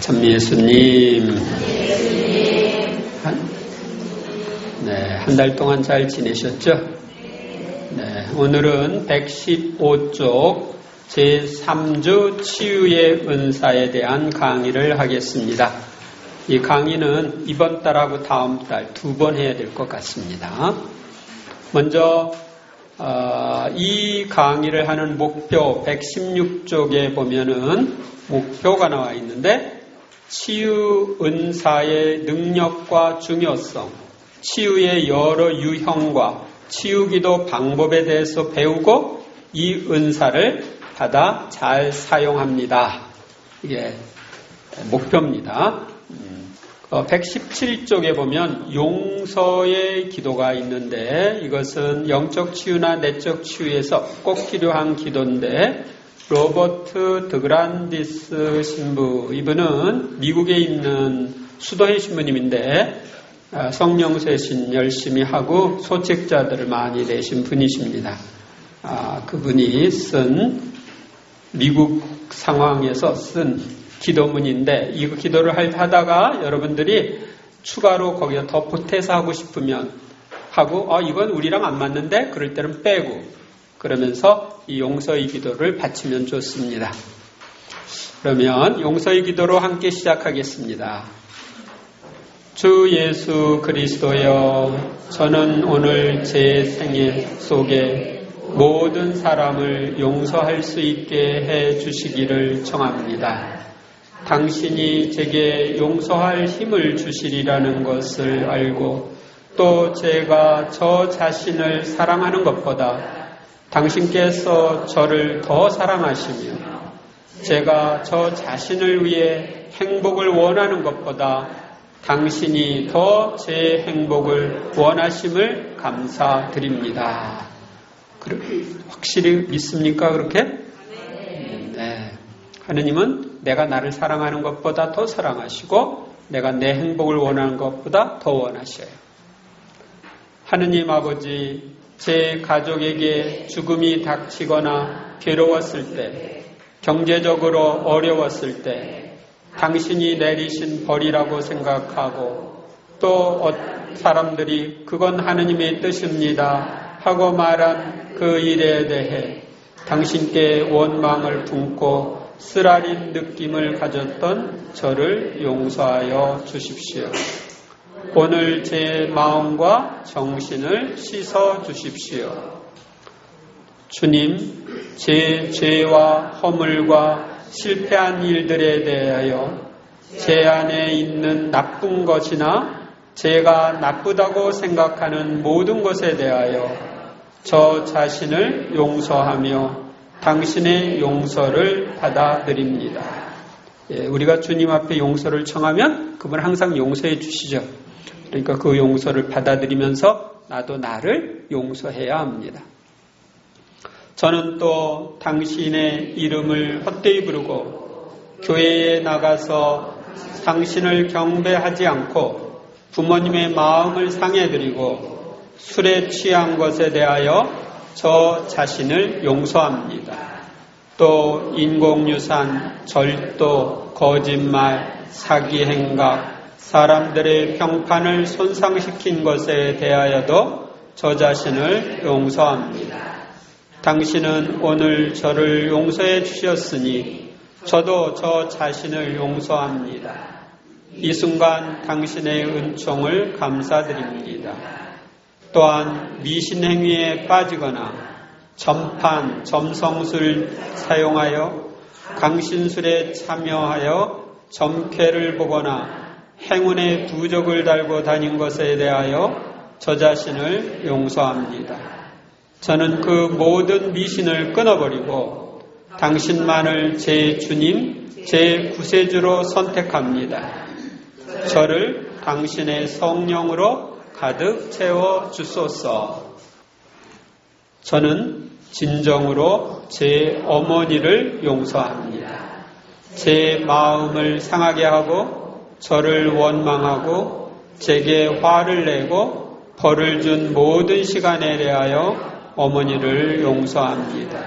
참 예수님. 한 달 동안 잘 지내셨죠? 네, 오늘은 115쪽 제3주 치유의 은사에 대한 강의를 하겠습니다. 이 강의는 이번 달하고 다음 달 2번 해야 될 것 같습니다. 먼저 이 강의를 하는 목표 116쪽에 보면은 목표가 나와 있는데 치유 은사의 능력과 중요성, 치유의 여러 유형과 치유기도 방법에 대해서 배우고 이 은사를 받아 잘 사용합니다. 이게 목표입니다. 117쪽에 보면 용서의 기도가 있는데 이것은 영적 치유나 내적 치유에서 꼭 필요한 기도인데 로버트 드그란디스 신부, 이분은 미국에 있는 수도회 신부님인데 성령세신 열심히 하고 소책자들을 많이 내신 분이십니다. 그분이 쓴 미국 상황에서 쓴 기도문인데 이 기도를 하다가 여러분들이 추가로 거기에 더 보태서 하고 싶으면 하고 이건 우리랑 안 맞는데 그럴 때는 빼고 그러면서 이 용서의 기도를 바치면 좋습니다. 그러면 용서의 기도로 함께 시작하겠습니다. 주 예수 그리스도여, 저는 오늘 제 생애 속에 모든 사람을 용서할 수 있게 해 주시기를 청합니다. 당신이 제게 용서할 힘을 주시리라는 것을 알고 또 제가 저 자신을 사랑하는 것보다 당신께서 저를 더 사랑하시며 제가 저 자신을 위해 행복을 원하는 것보다 당신이 더 제 행복을 원하심을 감사드립니다. 확실히 믿습니까? 그렇게? 네. 하느님은 내가 나를 사랑하는 것보다 더 사랑하시고 내가 내 행복을 원하는 것보다 더 원하셔요. 하느님 아버지, 제 가족에게 죽음이 닥치거나 괴로웠을 때, 경제적으로 어려웠을 때 당신이 내리신 벌이라고 생각하고 또 사람들이 그건 하느님의 뜻입니다 하고 말한 그 일에 대해 당신께 원망을 품고 쓰라린 느낌을 가졌던 저를 용서하여 주십시오. 오늘 제 마음과 정신을 씻어 주십시오. 주님, 제 죄와 허물과 실패한 일들에 대하여 제 안에 있는 나쁜 것이나 제가 나쁘다고 생각하는 모든 것에 대하여 저 자신을 용서하며 당신의 용서를 받아들입니다. 우리가 주님 앞에 용서를 청하면 그분 항상 용서해 주시죠. 그러니까 그 용서를 받아들이면서 나도 나를 용서해야 합니다. 저는 또 당신의 이름을 헛되이 부르고 교회에 나가서 당신을 경배하지 않고 부모님의 마음을 상해드리고 술에 취한 것에 대하여 저 자신을 용서합니다. 또 인공유산, 절도, 거짓말, 사기 행각, 사람들의 평판을 손상시킨 것에 대하여도 저 자신을 용서합니다. 당신은 오늘 저를 용서해 주셨으니 저도 저 자신을 용서합니다. 이 순간 당신의 은총을 감사드립니다. 또한 미신행위에 빠지거나 점판, 점성술 사용하여 강신술에 참여하여 점괘를 보거나 행운의 부적을 달고 다닌 것에 대하여 저 자신을 용서합니다. 저는 그 모든 미신을 끊어버리고 당신만을 제 주님, 제 구세주로 선택합니다. 저를 당신의 성령으로 가득 채워 주소서. 저는 진정으로 제 어머니를 용서합니다. 제 마음을 상하게 하고 저를 원망하고 제게 화를 내고 벌을 준 모든 시간에 대하여 어머니를 용서합니다.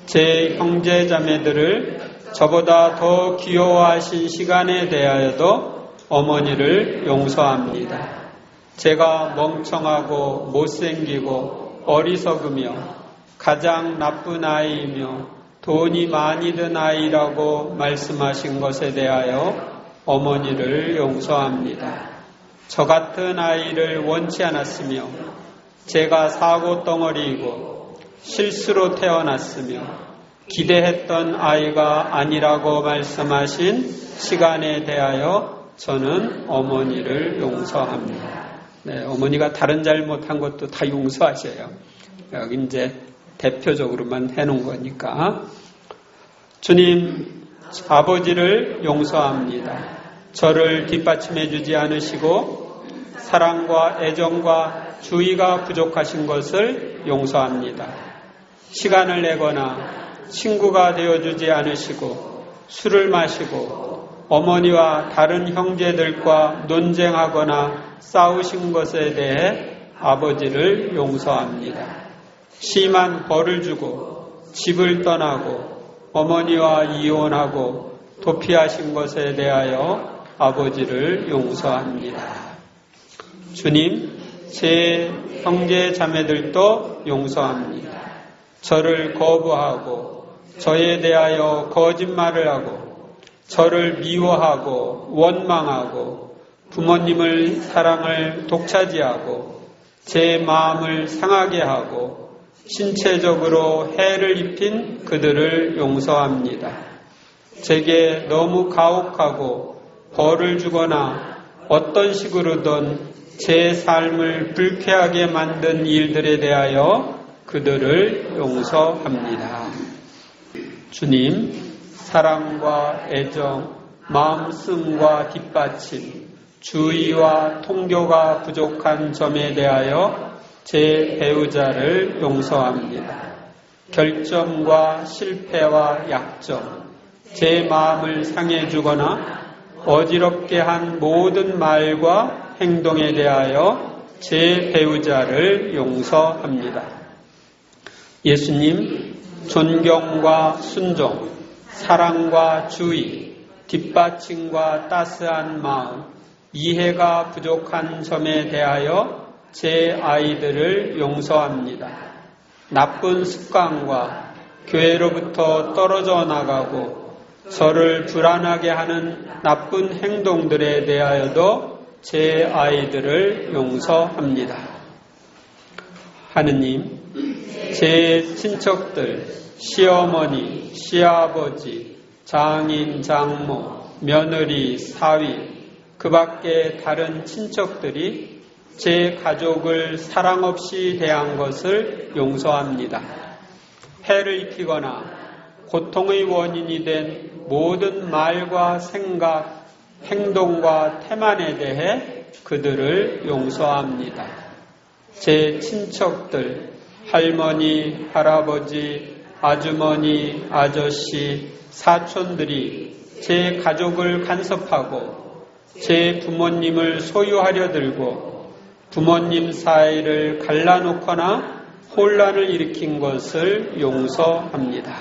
제 형제자매들을 저보다 더 귀여워하신 시간에 대하여도 어머니를 용서합니다. 제가 멍청하고 못생기고 어리석으며 가장 나쁜 아이이며 돈이 많이 든 아이라고 말씀하신 것에 대하여 어머니를 용서합니다. 저 같은 아이를 원치 않았으며 제가 사고 덩어리이고 실수로 태어났으며 기대했던 아이가 아니라고 말씀하신 시간에 대하여 저는 어머니를 용서합니다. 네, 어머니가 다른 잘못한 것도 다 용서하셔요. 여기 이제 대표적으로만 해놓은 거니까. 주님, 아버지를 용서합니다. 저를 뒷받침해 주지 않으시고 사랑과 애정과 주의가 부족하신 것을 용서합니다. 시간을 내거나 친구가 되어주지 않으시고 술을 마시고 어머니와 다른 형제들과 논쟁하거나 싸우신 것에 대해 아버지를 용서합니다. 심한 벌을 주고 집을 떠나고 어머니와 이혼하고 도피하신 것에 대하여 아버지를 용서합니다. 주님, 제 형제 자매들도 용서합니다. 저를 거부하고 저에 대하여 거짓말을 하고 저를 미워하고 원망하고 부모님을 사랑을 독차지하고 제 마음을 상하게 하고 신체적으로 해를 입힌 그들을 용서합니다. 제게 너무 가혹하고 벌을 주거나 어떤 식으로든 제 삶을 불쾌하게 만든 일들에 대하여 그들을 용서합니다. 주님, 사랑과 애정, 마음씀과 뒷받침, 주의와 통교가 부족한 점에 대하여 제 배우자를 용서합니다. 결점과 실패와 약점, 제 마음을 상해주거나 어지럽게 한 모든 말과 행동에 대하여 제 배우자를 용서합니다. 예수님, 존경과 순종, 사랑과 주의, 뒷받침과 따스한 마음, 이해가 부족한 점에 대하여 제 아이들을 용서합니다. 나쁜 습관과 교회로부터 떨어져 나가고 저를 불안하게 하는 나쁜 행동들에 대하여도 제 아이들을 용서합니다. 하느님, 제 친척들, 시어머니, 시아버지, 장인, 장모, 며느리, 사위, 그 밖에 다른 친척들이 제 가족을 사랑 없이 대한 것을 용서합니다. 해를 입히거나 고통의 원인이 된 모든 말과 생각, 행동과 태만에 대해 그들을 용서합니다. 제 친척들, 할머니, 할아버지, 아주머니, 아저씨, 사촌들이 제 가족을 간섭하고 제 부모님을 소유하려 들고 부모님 사이를 갈라놓거나 혼란을 일으킨 것을 용서합니다.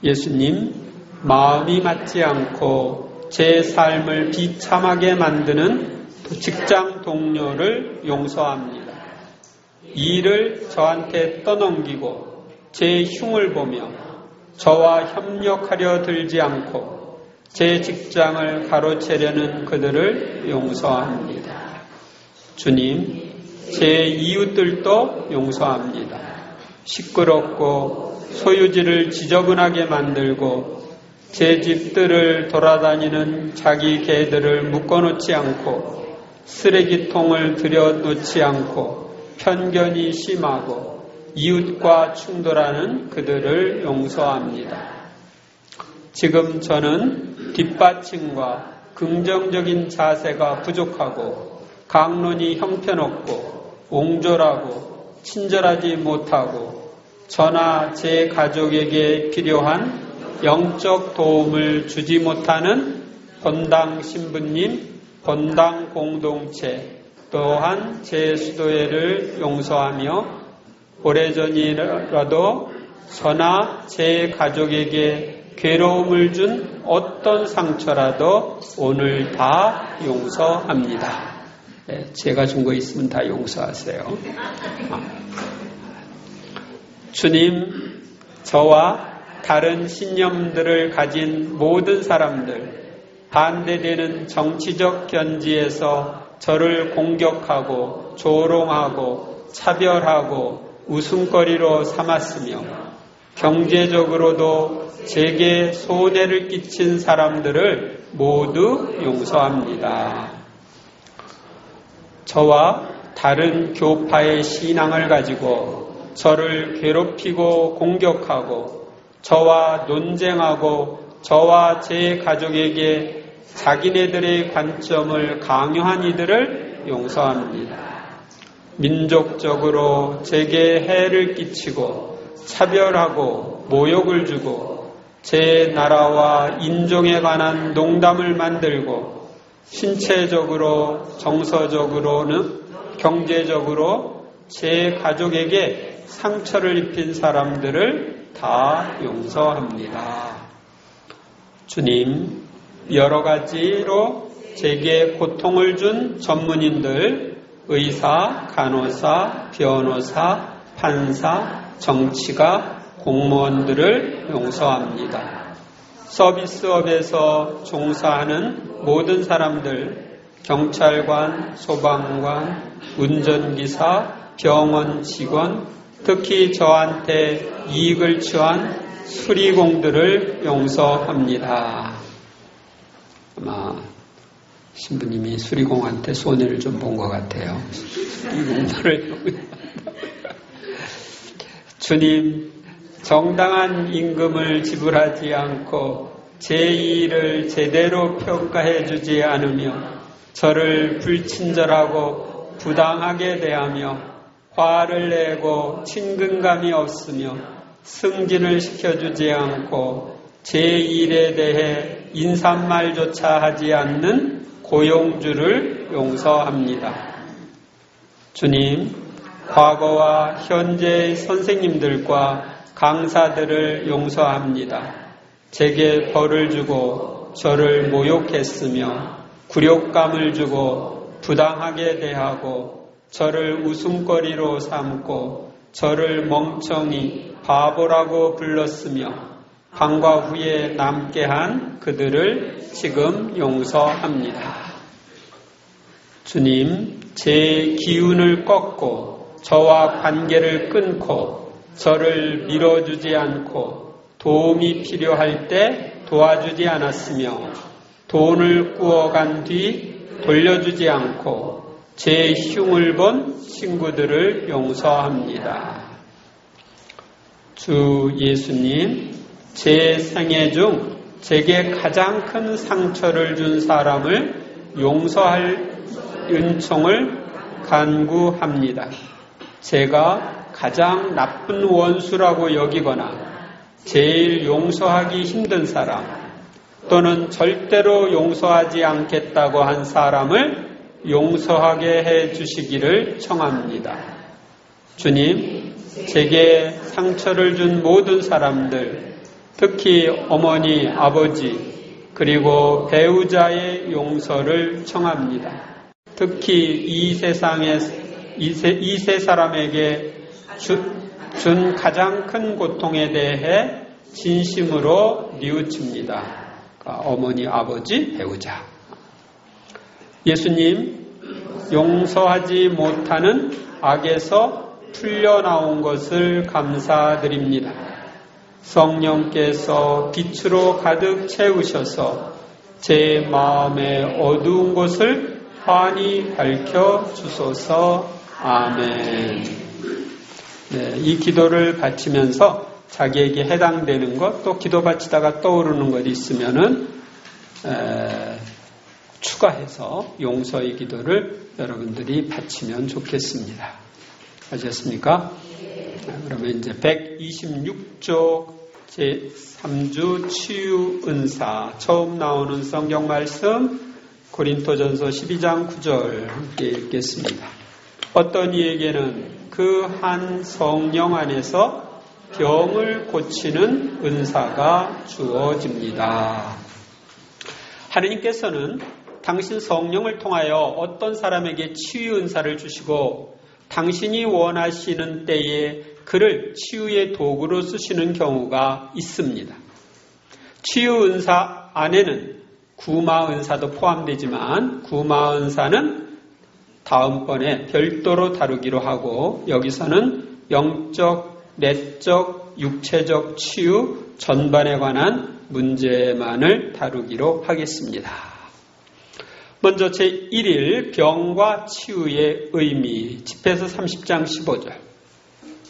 예수님, 마음이 맞지 않고 제 삶을 비참하게 만드는 직장 동료를 용서합니다. 일을 저한테 떠넘기고 제 흉을 보며 저와 협력하려 들지 않고 제 직장을 가로채려는 그들을 용서합니다. 주님, 제 이웃들도 용서합니다. 시끄럽고 소유지를 지저분하게 만들고 제 집들을 돌아다니는 자기 개들을 묶어놓지 않고 쓰레기통을 들여놓지 않고 편견이 심하고 이웃과 충돌하는 그들을 용서합니다. 지금 저는 뒷받침과 긍정적인 자세가 부족하고 강론이 형편없고 옹졸하고 친절하지 못하고 저나 제 가족에게 필요한 영적 도움을 주지 못하는 본당 신부님, 본당 공동체, 또한 제 수도회를 용서하며 오래전이라도 저나 제 가족에게 괴로움을 준 어떤 상처라도 오늘 다 용서합니다. 제가 준 거 있으면 다 용서하세요. 주님, 저와 다른 신념들을 가진 모든 사람들, 반대되는 정치적 견지에서 저를 공격하고 조롱하고 차별하고 웃음거리로 삼았으며 경제적으로도 제게 손해를 끼친 사람들을 모두 용서합니다. 저와 다른 교파의 신앙을 가지고 저를 괴롭히고 공격하고 저와 논쟁하고 저와 제 가족에게 자기네들의 관점을 강요한 이들을 용서합니다. 민족적으로 제게 해를 끼치고 차별하고 모욕을 주고 제 나라와 인종에 관한 농담을 만들고 신체적으로 정서적으로는 경제적으로 제 가족에게 상처를 입힌 사람들을 다 용서합니다. 주님, 여러 가지로 제게 고통을 준 전문인들, 의사, 간호사, 변호사, 판사, 정치가, 공무원들을 용서합니다. 서비스업에서 종사하는 모든 사람들, 경찰관, 소방관, 운전기사, 병원 직원, 특히 저한테 이익을 취한 수리공들을 용서합니다. 아마 신부님이 수리공한테 손해를 좀 본 것 같아요. 수리공들을 주님, 정당한 임금을 지불하지 않고 제 일을 제대로 평가해 주지 않으며 저를 불친절하고 부당하게 대하며 화를 내고 친근감이 없으며 승진을 시켜주지 않고 제 일에 대해 인사말조차 하지 않는 고용주를 용서합니다. 주님, 과거와 현재의 선생님들과 강사들을 용서합니다. 제게 벌을 주고 저를 모욕했으며 굴욕감을 주고 부당하게 대하고 저를 웃음거리로 삼고 저를 멍청이 바보라고 불렀으며 방과 후에 남게 한 그들을 지금 용서합니다. 주님, 제 기운을 꺾고 저와 관계를 끊고 저를 밀어주지 않고 도움이 필요할 때 도와주지 않았으며 돈을 꾸어간 뒤 돌려주지 않고 제 흉을 본 친구들을 용서합니다. 주 예수님, 제 생애 중 제게 가장 큰 상처를 준 사람을 용서할 은총을 간구합니다. 제가 가장 나쁜 원수라고 여기거나 제일 용서하기 힘든 사람 또는 절대로 용서하지 않겠다고 한 사람을 용서하게 해 주시기를 청합니다. 주님, 제게 상처를 준 모든 사람들, 특히 어머니, 아버지, 그리고 배우자의 용서를 청합니다. 특히 이 세 사람에게 준 가장 큰 고통에 대해 진심으로 뉘우칩니다. 어머니, 아버지, 배우자. 예수님, 용서하지 못하는 악에서 풀려나온 것을 감사드립니다. 성령께서 빛으로 가득 채우셔서 제 마음의 어두운 곳을 환히 밝혀주소서. 아멘. 네, 이 기도를 바치면서 자기에게 해당되는 것, 또 기도 바치다가 떠오르는 것 있으면은 추가해서 용서의 기도를 여러분들이 바치면 좋겠습니다. 아셨습니까? 그러면 이제 126쪽 제3주 치유 은사 처음 나오는 성경 말씀 고린토전서 12장 9절 함께 읽겠습니다. 어떤 이에게는 그 한 성령 안에서 병을 고치는 은사가 주어집니다. 하느님께서는 당신 성령을 통하여 어떤 사람에게 치유 은사를 주시고 당신이 원하시는 때에 그를 치유의 도구로 쓰시는 경우가 있습니다. 치유 은사 안에는 구마 은사도 포함되지만 구마 은사는 다음번에 별도로 다루기로 하고 여기서는 영적, 내적, 육체적 치유 전반에 관한 문제만을 다루기로 하겠습니다. 먼저 제1일 병과 치유의 의미 집에서 30장 15절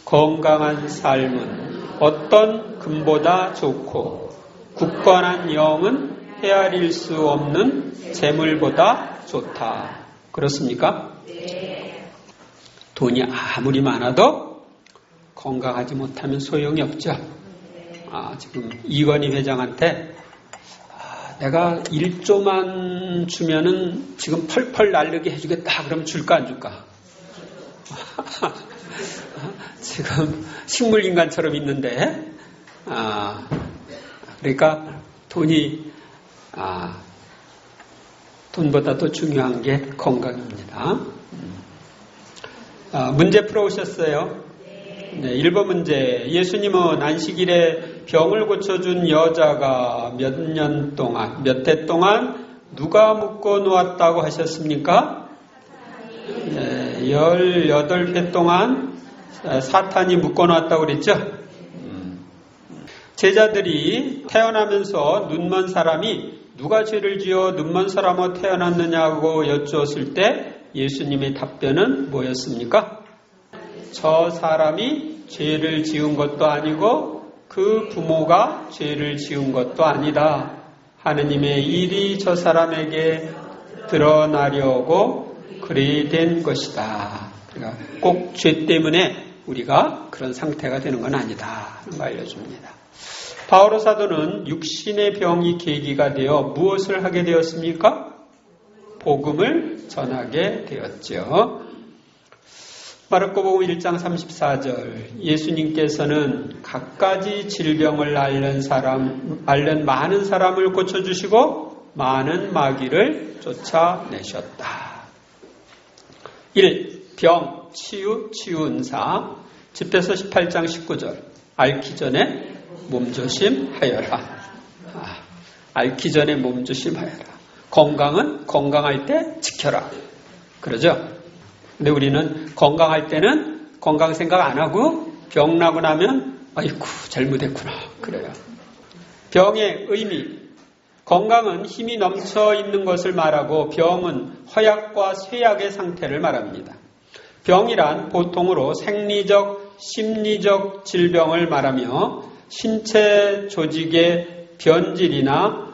건강한 삶은 어떤 금보다 좋고 굳건한 영은 헤아릴 수 없는 재물보다 좋다. 그렇습니까? 네. 돈이 아무리 많아도 건강하지 못하면 소용이 없죠. 지금 이건희 회장한테 내가 1조만 주면은 지금 펄펄 날르게 해주겠다. 그러면 줄까 안 줄까? 지금 식물인간처럼 있는데, 그러니까 돈보다 더 중요한 게 건강입니다. 문제 풀어오셨어요? 네, 1번 문제. 예수님은 안식일에 병을 고쳐준 여자가 몇 해 동안 누가 묶어 놓았다고 하셨습니까? 네, 18회 동안 사탄이 묶어 놓았다고 그랬죠? 제자들이 태어나면서 눈먼 사람이 누가 죄를 지어 눈먼 사람으로 태어났느냐고 여쭈었을 때 예수님의 답변은 뭐였습니까? 저 사람이 죄를 지은 것도 아니고 그 부모가 죄를 지은 것도 아니다. 하느님의 일이 저 사람에게 드러나려고 그리 된 것이다. 그러니까 꼭 죄 때문에 우리가 그런 상태가 되는 건 아니다 하는 거 알려줍니다. 바오로 사도는 육신의 병이 계기가 되어 무엇을 하게 되었습니까? 복음을 전하게 되었죠. 마르코복음 1장 34절 예수님께서는 갖가지 질병을 앓는 많은 사람을 고쳐주시고 많은 마귀를 쫓아내셨다. 1. 병, 치유, 치유은사 집에서 18장 19절 앓기 전에 몸조심하여라. 앓기 전에 몸조심하여라. 건강은 건강할 때 지켜라. 그러죠? 근데 우리는 건강할 때는 건강 생각 안 하고 병 나고 나면 아이고 잘못했구나. 그래요. 병의 의미. 건강은 힘이 넘쳐 있는 것을 말하고 병은 허약과 쇠약의 상태를 말합니다. 병이란 보통으로 생리적, 심리적 질병을 말하며 신체 조직의 변질이나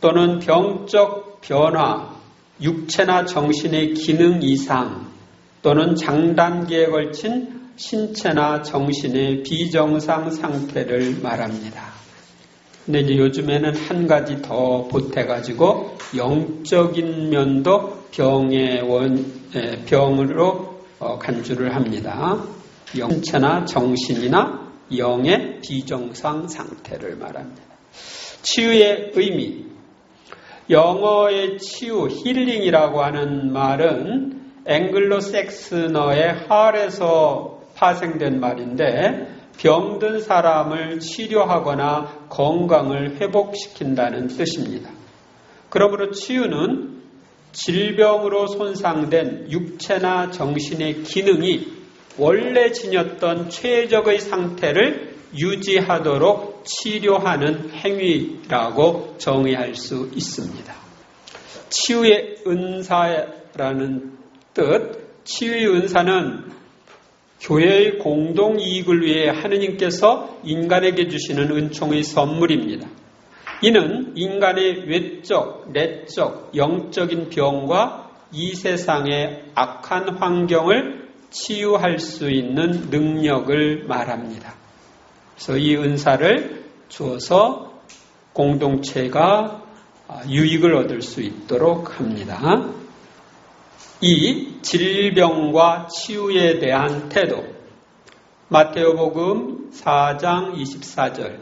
또는 병적 변화, 육체나 정신의 기능 이상 또는 장단기에 걸친 신체나 정신의 비정상 상태를 말합니다. 근데 이제 요즘에는 한 가지 더 보태가지고 영적인 면도 병으로 간주를 합니다. 신체나 정신이나 영의 비정상 상태를 말합니다. 치유의 의미. 영어의 치유, 힐링이라고 하는 말은 앵글로색스너의 할에서 파생된 말인데 병든 사람을 치료하거나 건강을 회복시킨다는 뜻입니다. 그러므로 치유는 질병으로 손상된 육체나 정신의 기능이 원래 지녔던 최적의 상태를 유지하도록 치료하는 행위라고 정의할 수 있습니다. 치유의 은사라는 뜻, 치유의 은사는 교회의 공동 이익을 위해 하느님께서 인간에게 주시는 은총의 선물입니다. 이는 인간의 외적, 내적, 영적인 병과 이 세상의 악한 환경을 치유할 수 있는 능력을 말합니다. 그래서 이 은사를 주어서 공동체가 유익을 얻을 수 있도록 합니다. 이 질병과 치유에 대한 태도. 마태오복음 4장 24절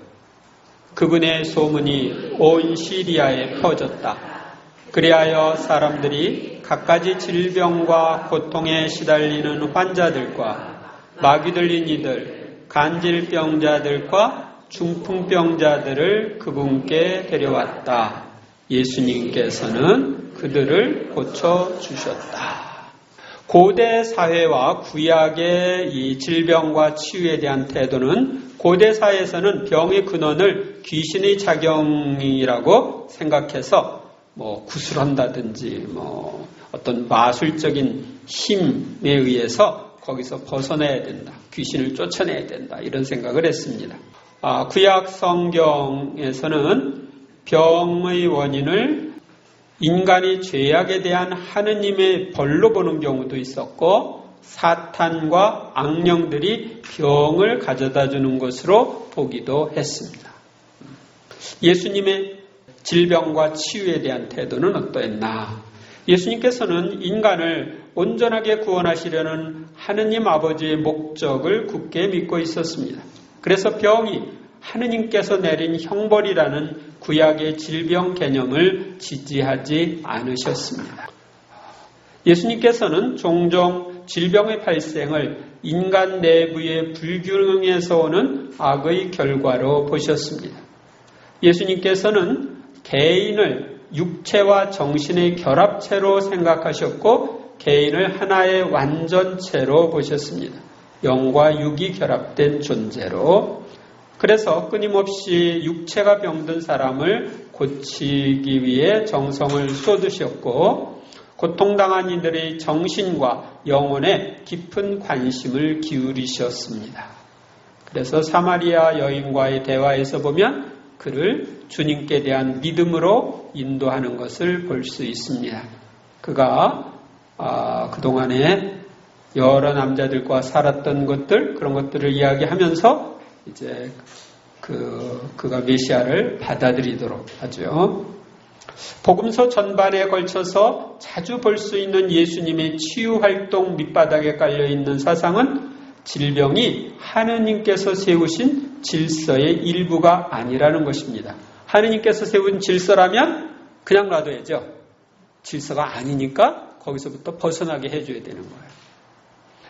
그분의 소문이 온 시리아에 퍼졌다. 그리하여 사람들이 갖가지 질병과 고통에 시달리는 환자들과 마귀 들린 이들, 간질병자들과 중풍병자들을 그분께 데려왔다. 예수님께서는 그들을 고쳐주셨다. 고대 사회와 구약의 이 질병과 치유에 대한 태도는 고대 사회에서는 병의 근원을 귀신의 작용이라고 생각해서 구술한다든지 어떤 마술적인 힘에 의해서 거기서 벗어나야 된다. 귀신을 쫓아내야 된다. 이런 생각을 했습니다. 구약 성경에서는 병의 원인을 인간의 죄악에 대한 하느님의 벌로 보는 경우도 있었고 사탄과 악령들이 병을 가져다 주는 것으로 보기도 했습니다. 예수님의 질병과 치유에 대한 태도는 어떠했나? 예수님께서는 인간을 온전하게 구원하시려는 하느님 아버지의 목적을 굳게 믿고 있었습니다. 그래서 병이 하느님께서 내린 형벌이라는 구약의 질병 개념을 지지하지 않으셨습니다. 예수님께서는 종종 질병의 발생을 인간 내부의 불균형에서 오는 악의 결과로 보셨습니다. 예수님께서는 개인을 육체와 정신의 결합체로 생각하셨고 개인을 하나의 완전체로 보셨습니다. 영과 육이 결합된 존재로. 그래서 끊임없이 육체가 병든 사람을 고치기 위해 정성을 쏟으셨고 고통당한 이들의 정신과 영혼에 깊은 관심을 기울이셨습니다. 그래서 사마리아 여인과의 대화에서 보면 그를 주님께 대한 믿음으로 인도하는 것을 볼 수 있습니다. 그가 그동안에 여러 남자들과 살았던 것들, 그런 것들을 이야기하면서 이제 그가 메시아를 받아들이도록 하죠. 복음서 전반에 걸쳐서 자주 볼 수 있는 예수님의 치유 활동 밑바닥에 깔려 있는 사상은 질병이 하느님께서 세우신 질서의 일부가 아니라는 것입니다. 하느님께서 세운 질서라면 그냥 놔둬야죠. 질서가 아니니까 거기서부터 벗어나게 해줘야 되는 거예요.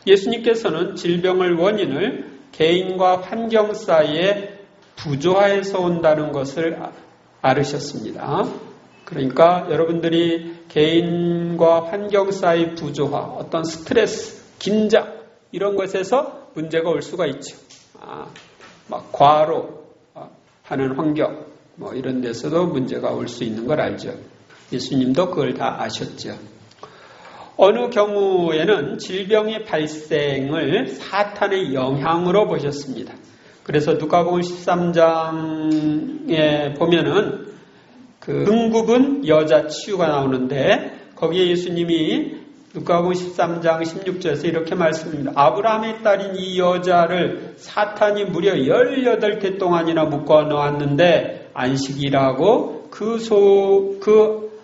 예수님께서는 질병의 원인을 개인과 환경 사이에 부조화에서 온다는 것을 알으셨습니다. 그러니까 여러분들이 개인과 환경 사이 부조화, 어떤 스트레스, 긴장 이런 것에서 문제가 올 수가 있죠. 막 과로 하는 환경 이런 데서도 문제가 올 수 있는 걸 알죠. 예수님도 그걸 다 아셨죠. 어느 경우에는 질병의 발생을 사탄의 영향으로 보셨습니다. 그래서 누가복음 13장에 보면은 그 흥국은 여자 치유가 나오는데 거기에 예수님이 누가복음 13장 16절에서 이렇게 말씀합니다. 아브라함의 딸인 이 여자를 사탄이 무려 18개 동안이나 묶어 놓았는데 안식이라고 그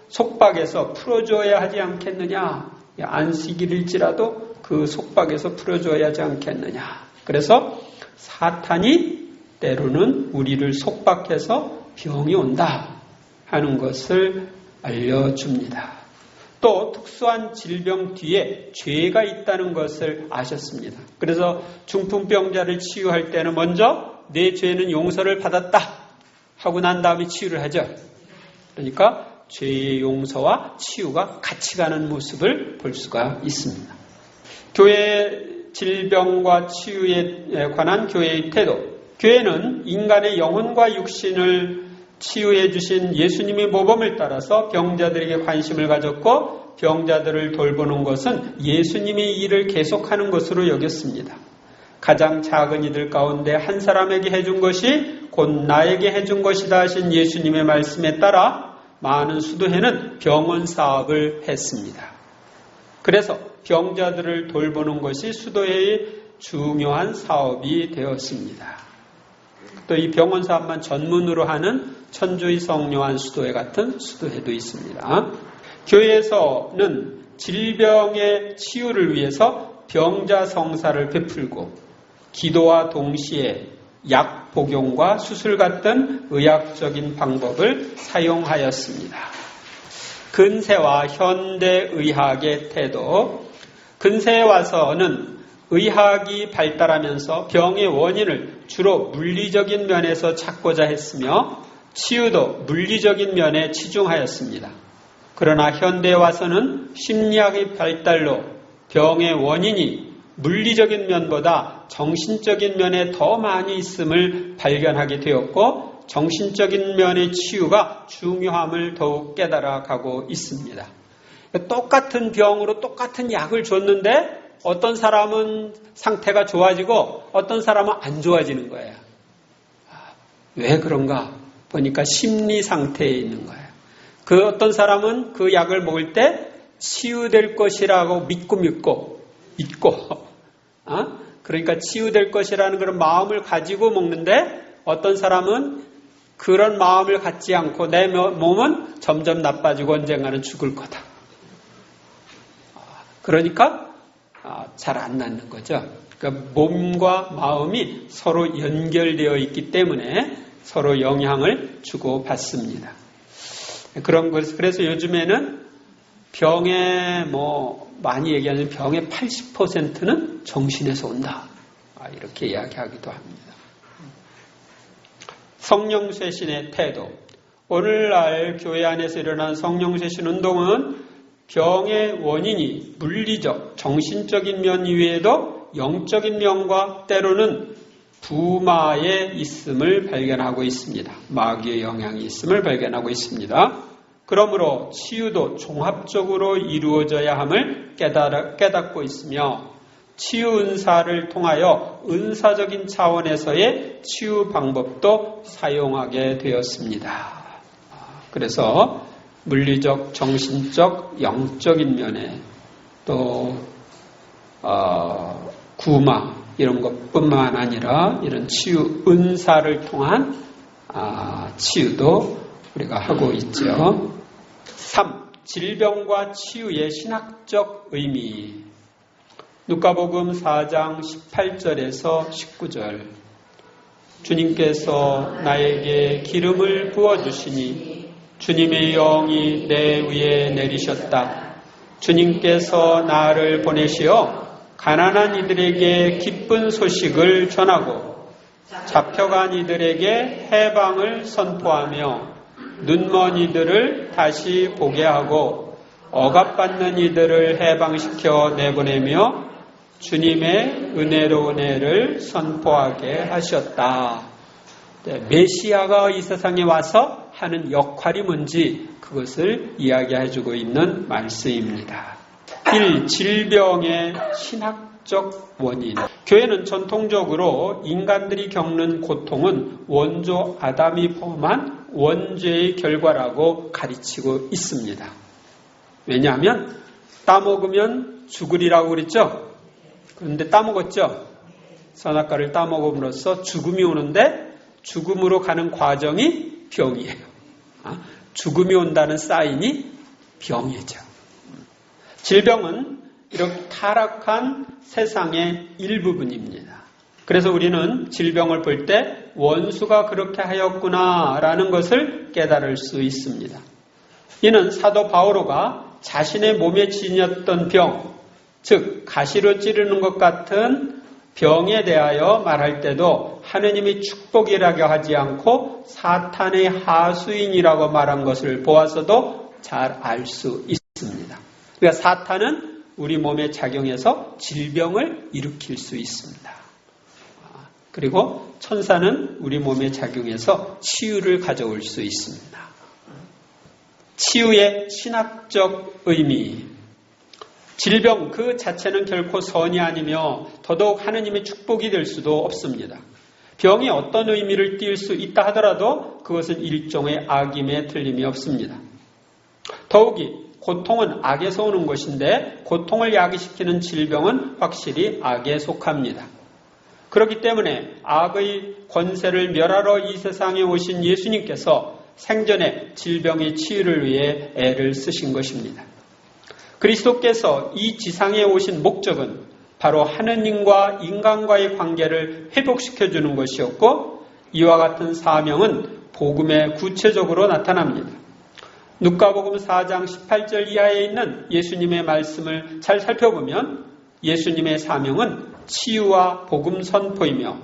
속박에서 풀어줘야 하지 않겠느냐. 안식일일지라도 그 속박에서 풀어줘야 하지 않겠느냐. 그래서 사탄이 때로는 우리를 속박해서 병이 온다 하는 것을 알려줍니다. 또 특수한 질병 뒤에 죄가 있다는 것을 아셨습니다. 그래서 중풍병자를 치유할 때는 먼저 내 죄는 용서를 받았다 하고 난 다음에 치유를 하죠. 그러니까 죄의 용서와 치유가 같이 가는 모습을 볼 수가 있습니다. 교회 질병과 치유에 관한 교회의 태도. 교회는 인간의 영혼과 육신을 치유해 주신 예수님의 모범을 따라서 병자들에게 관심을 가졌고 병자들을 돌보는 것은 예수님의 일을 계속하는 것으로 여겼습니다. 가장 작은 이들 가운데 한 사람에게 해준 것이 곧 나에게 해준 것이다 하신 예수님의 말씀에 따라 많은 수도회는 병원 사업을 했습니다. 그래서 병자들을 돌보는 것이 수도회의 중요한 사업이 되었습니다. 또 이 병원 사업만 전문으로 하는 천주의 성요한 수도회 같은 수도회도 있습니다. 교회에서는 질병의 치유를 위해서 병자 성사를 베풀고 기도와 동시에 약 약 복용과 수술 같은 의학적인 방법을 사용하였습니다. 근세와 현대의학의 태도. 근세에 와서는 의학이 발달하면서 병의 원인을 주로 물리적인 면에서 찾고자 했으며 치유도 물리적인 면에 치중하였습니다. 그러나 현대에 와서는 심리학의 발달로 병의 원인이 물리적인 면보다 정신적인 면에 더 많이 있음을 발견하게 되었고 정신적인 면의 치유가 중요함을 더욱 깨달아가고 있습니다. 똑같은 병으로 똑같은 약을 줬는데 어떤 사람은 상태가 좋아지고 어떤 사람은 안 좋아지는 거예요. 왜 그런가? 보니까 심리 상태에 있는 거예요. 그 어떤 사람은 그 약을 먹을 때 치유될 것이라고 믿고 그러니까 치유될 것이라는 그런 마음을 가지고 먹는데 어떤 사람은 그런 마음을 갖지 않고 내 몸은 점점 나빠지고 언젠가는 죽을 거다. 그러니까 잘 안 낫는 거죠. 그러니까 몸과 마음이 서로 연결되어 있기 때문에 서로 영향을 주고 받습니다. 그런 것, 그래서 요즘에는 병의 많이 얘기하는 병의 80%는 정신에서 온다. 이렇게 이야기하기도 합니다. 성령쇄신의 태도. 오늘날 교회 안에서 일어난 성령쇄신 운동은 병의 원인이 물리적, 정신적인 면 이외에도 영적인 면과 때로는 부마에 있음을 발견하고 있습니다. 마귀의 영향이 있음을 발견하고 있습니다. 그러므로 치유도 종합적으로 이루어져야 함을 깨닫고 있으며 치유 은사를 통하여 은사적인 차원에서의 치유 방법도 사용하게 되었습니다. 그래서 물리적, 정신적, 영적인 면에 또 구마 이런 것뿐만 아니라 이런 치유 은사를 통한 치유도 우리가 하고 있죠. 3. 질병과 치유의 신학적 의미. 누가복음 4장 18절에서 19절. 주님께서 나에게 기름을 부어주시니 주님의 영이 내 위에 내리셨다. 주님께서 나를 보내시어 가난한 이들에게 기쁜 소식을 전하고 잡혀간 이들에게 해방을 선포하며 눈먼 이들을 다시 보게 하고 억압받는 이들을 해방시켜 내보내며 주님의 은혜로운 애를 선포하게 하셨다. 메시아가 이 세상에 와서 하는 역할이 뭔지 그것을 이야기해주고 있는 말씀입니다. 1. 질병의 신학적 원인. 교회는 전통적으로 인간들이 겪는 고통은 원조 아담이 범한 원죄의 결과라고 가르치고 있습니다. 왜냐하면 따먹으면 죽으리라고 그랬죠? 그런데 따먹었죠? 선악과를 따먹음으로써 죽음이 오는데 죽음으로 가는 과정이 병이에요. 죽음이 온다는 사인이 병이죠. 질병은 이렇게 타락한 세상의 일부분입니다. 그래서 우리는 질병을 볼 때 원수가 그렇게 하였구나라는 것을 깨달을 수 있습니다. 이는 사도 바오로가 자신의 몸에 지녔던 병, 즉 가시로 찌르는 것 같은 병에 대하여 말할 때도 하느님이 축복이라고 하지 않고 사탄의 하수인이라고 말한 것을 보아서도 잘 알 수 있습니다. 그러니까 사탄은 우리 몸에 작용해서 질병을 일으킬 수 있습니다. 그리고 천사는 우리 몸에 작용해서 치유를 가져올 수 있습니다. 치유의 신학적 의미. 질병 그 자체는 결코 선이 아니며 더더욱 하느님의 축복이 될 수도 없습니다. 병이 어떤 의미를 띌 수 있다 하더라도 그것은 일종의 악임에 틀림이 없습니다. 더욱이 고통은 악에서 오는 것인데 고통을 야기시키는 질병은 확실히 악에 속합니다. 그렇기 때문에 악의 권세를 멸하러 이 세상에 오신 예수님께서 생전에 질병의 치유를 위해 애를 쓰신 것입니다. 그리스도께서 이 지상에 오신 목적은 바로 하느님과 인간과의 관계를 회복시켜주는 것이었고 이와 같은 사명은 복음에 구체적으로 나타납니다. 누가복음 4장 18절 이하에 있는 예수님의 말씀을 잘 살펴보면 예수님의 사명은 치유와 복음 선포이며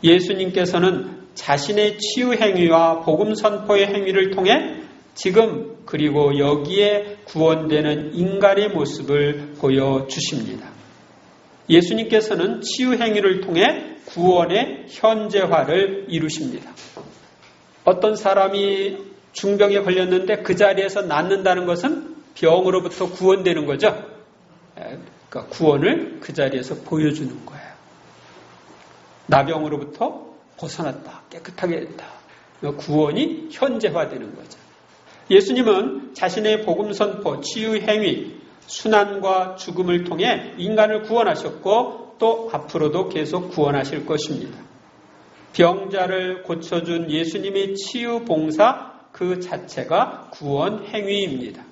예수님께서는 자신의 치유 행위와 복음 선포의 행위를 통해 지금 그리고 여기에 구원되는 인간의 모습을 보여주십니다. 예수님께서는 치유 행위를 통해 구원의 현재화를 이루십니다. 어떤 사람이 중병에 걸렸는데 그 자리에서 낫는다는 것은 병으로부터 구원되는 거죠. 그러니까 구원을 그 자리에서 보여주는 거예요. 나병으로부터 벗어났다. 깨끗하게 됐다. 구원이 현재화되는 거죠. 예수님은 자신의 복음 선포, 치유 행위, 순환과 죽음을 통해 인간을 구원하셨고 또 앞으로도 계속 구원하실 것입니다. 병자를 고쳐준 예수님의 치유 봉사 그 자체가 구원 행위입니다.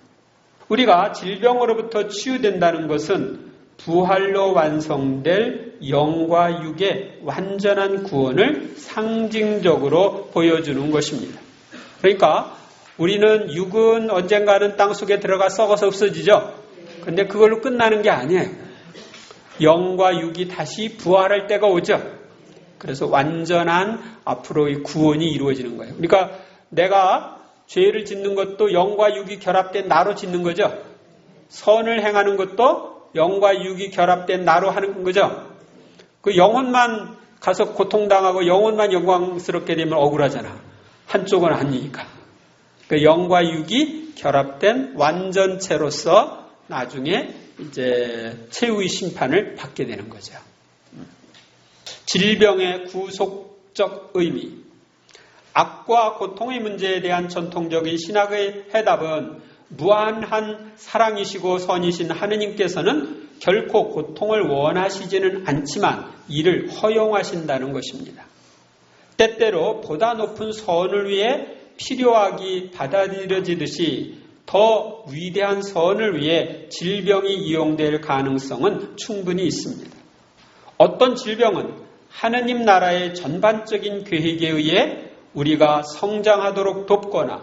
우리가 질병으로부터 치유된다는 것은 부활로 완성될 영과 육의 완전한 구원을 상징적으로 보여주는 것입니다. 그러니까 우리는 육은 언젠가는 땅속에 들어가 썩어서 없어지죠. 근데 그걸로 끝나는 게 아니에요. 영과 육이 다시 부활할 때가 오죠. 그래서 완전한 앞으로의 구원이 이루어지는 거예요. 그러니까 내가 죄를 짓는 것도 영과 육이 결합된 나로 짓는 거죠. 선을 행하는 것도 영과 육이 결합된 나로 하는 거죠. 그 영혼만 가서 고통당하고 영혼만 영광스럽게 되면 억울하잖아. 한쪽은 아니니까. 그 영과 육이 결합된 완전체로서 나중에 이제 최후의 심판을 받게 되는 거죠. 질병의 구속적 의미. 악과 고통의 문제에 대한 전통적인 신학의 해답은 무한한 사랑이시고 선이신 하느님께서는 결코 고통을 원하시지는 않지만 이를 허용하신다는 것입니다. 때때로 보다 높은 선을 위해 필요하기 받아들여지듯이 더 위대한 선을 위해 질병이 이용될 가능성은 충분히 있습니다. 어떤 질병은 하느님 나라의 전반적인 계획에 의해 우리가 성장하도록 돕거나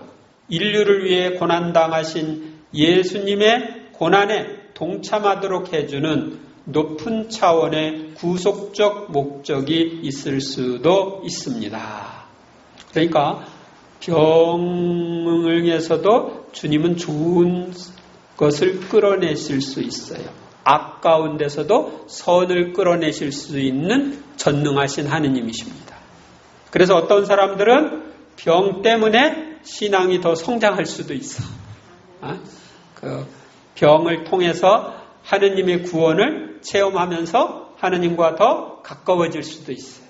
인류를 위해 고난당하신 예수님의 고난에 동참하도록 해주는 높은 차원의 구속적 목적이 있을 수도 있습니다. 그러니까 병에서도 주님은 좋은 것을 끌어내실 수 있어요. 악 가운데서도 선을 끌어내실 수 있는 전능하신 하느님이십니다. 그래서 어떤 사람들은 병 때문에 신앙이 더 성장할 수도 있어. 그 병을 통해서 하느님의 구원을 체험하면서 하느님과 더 가까워질 수도 있어요.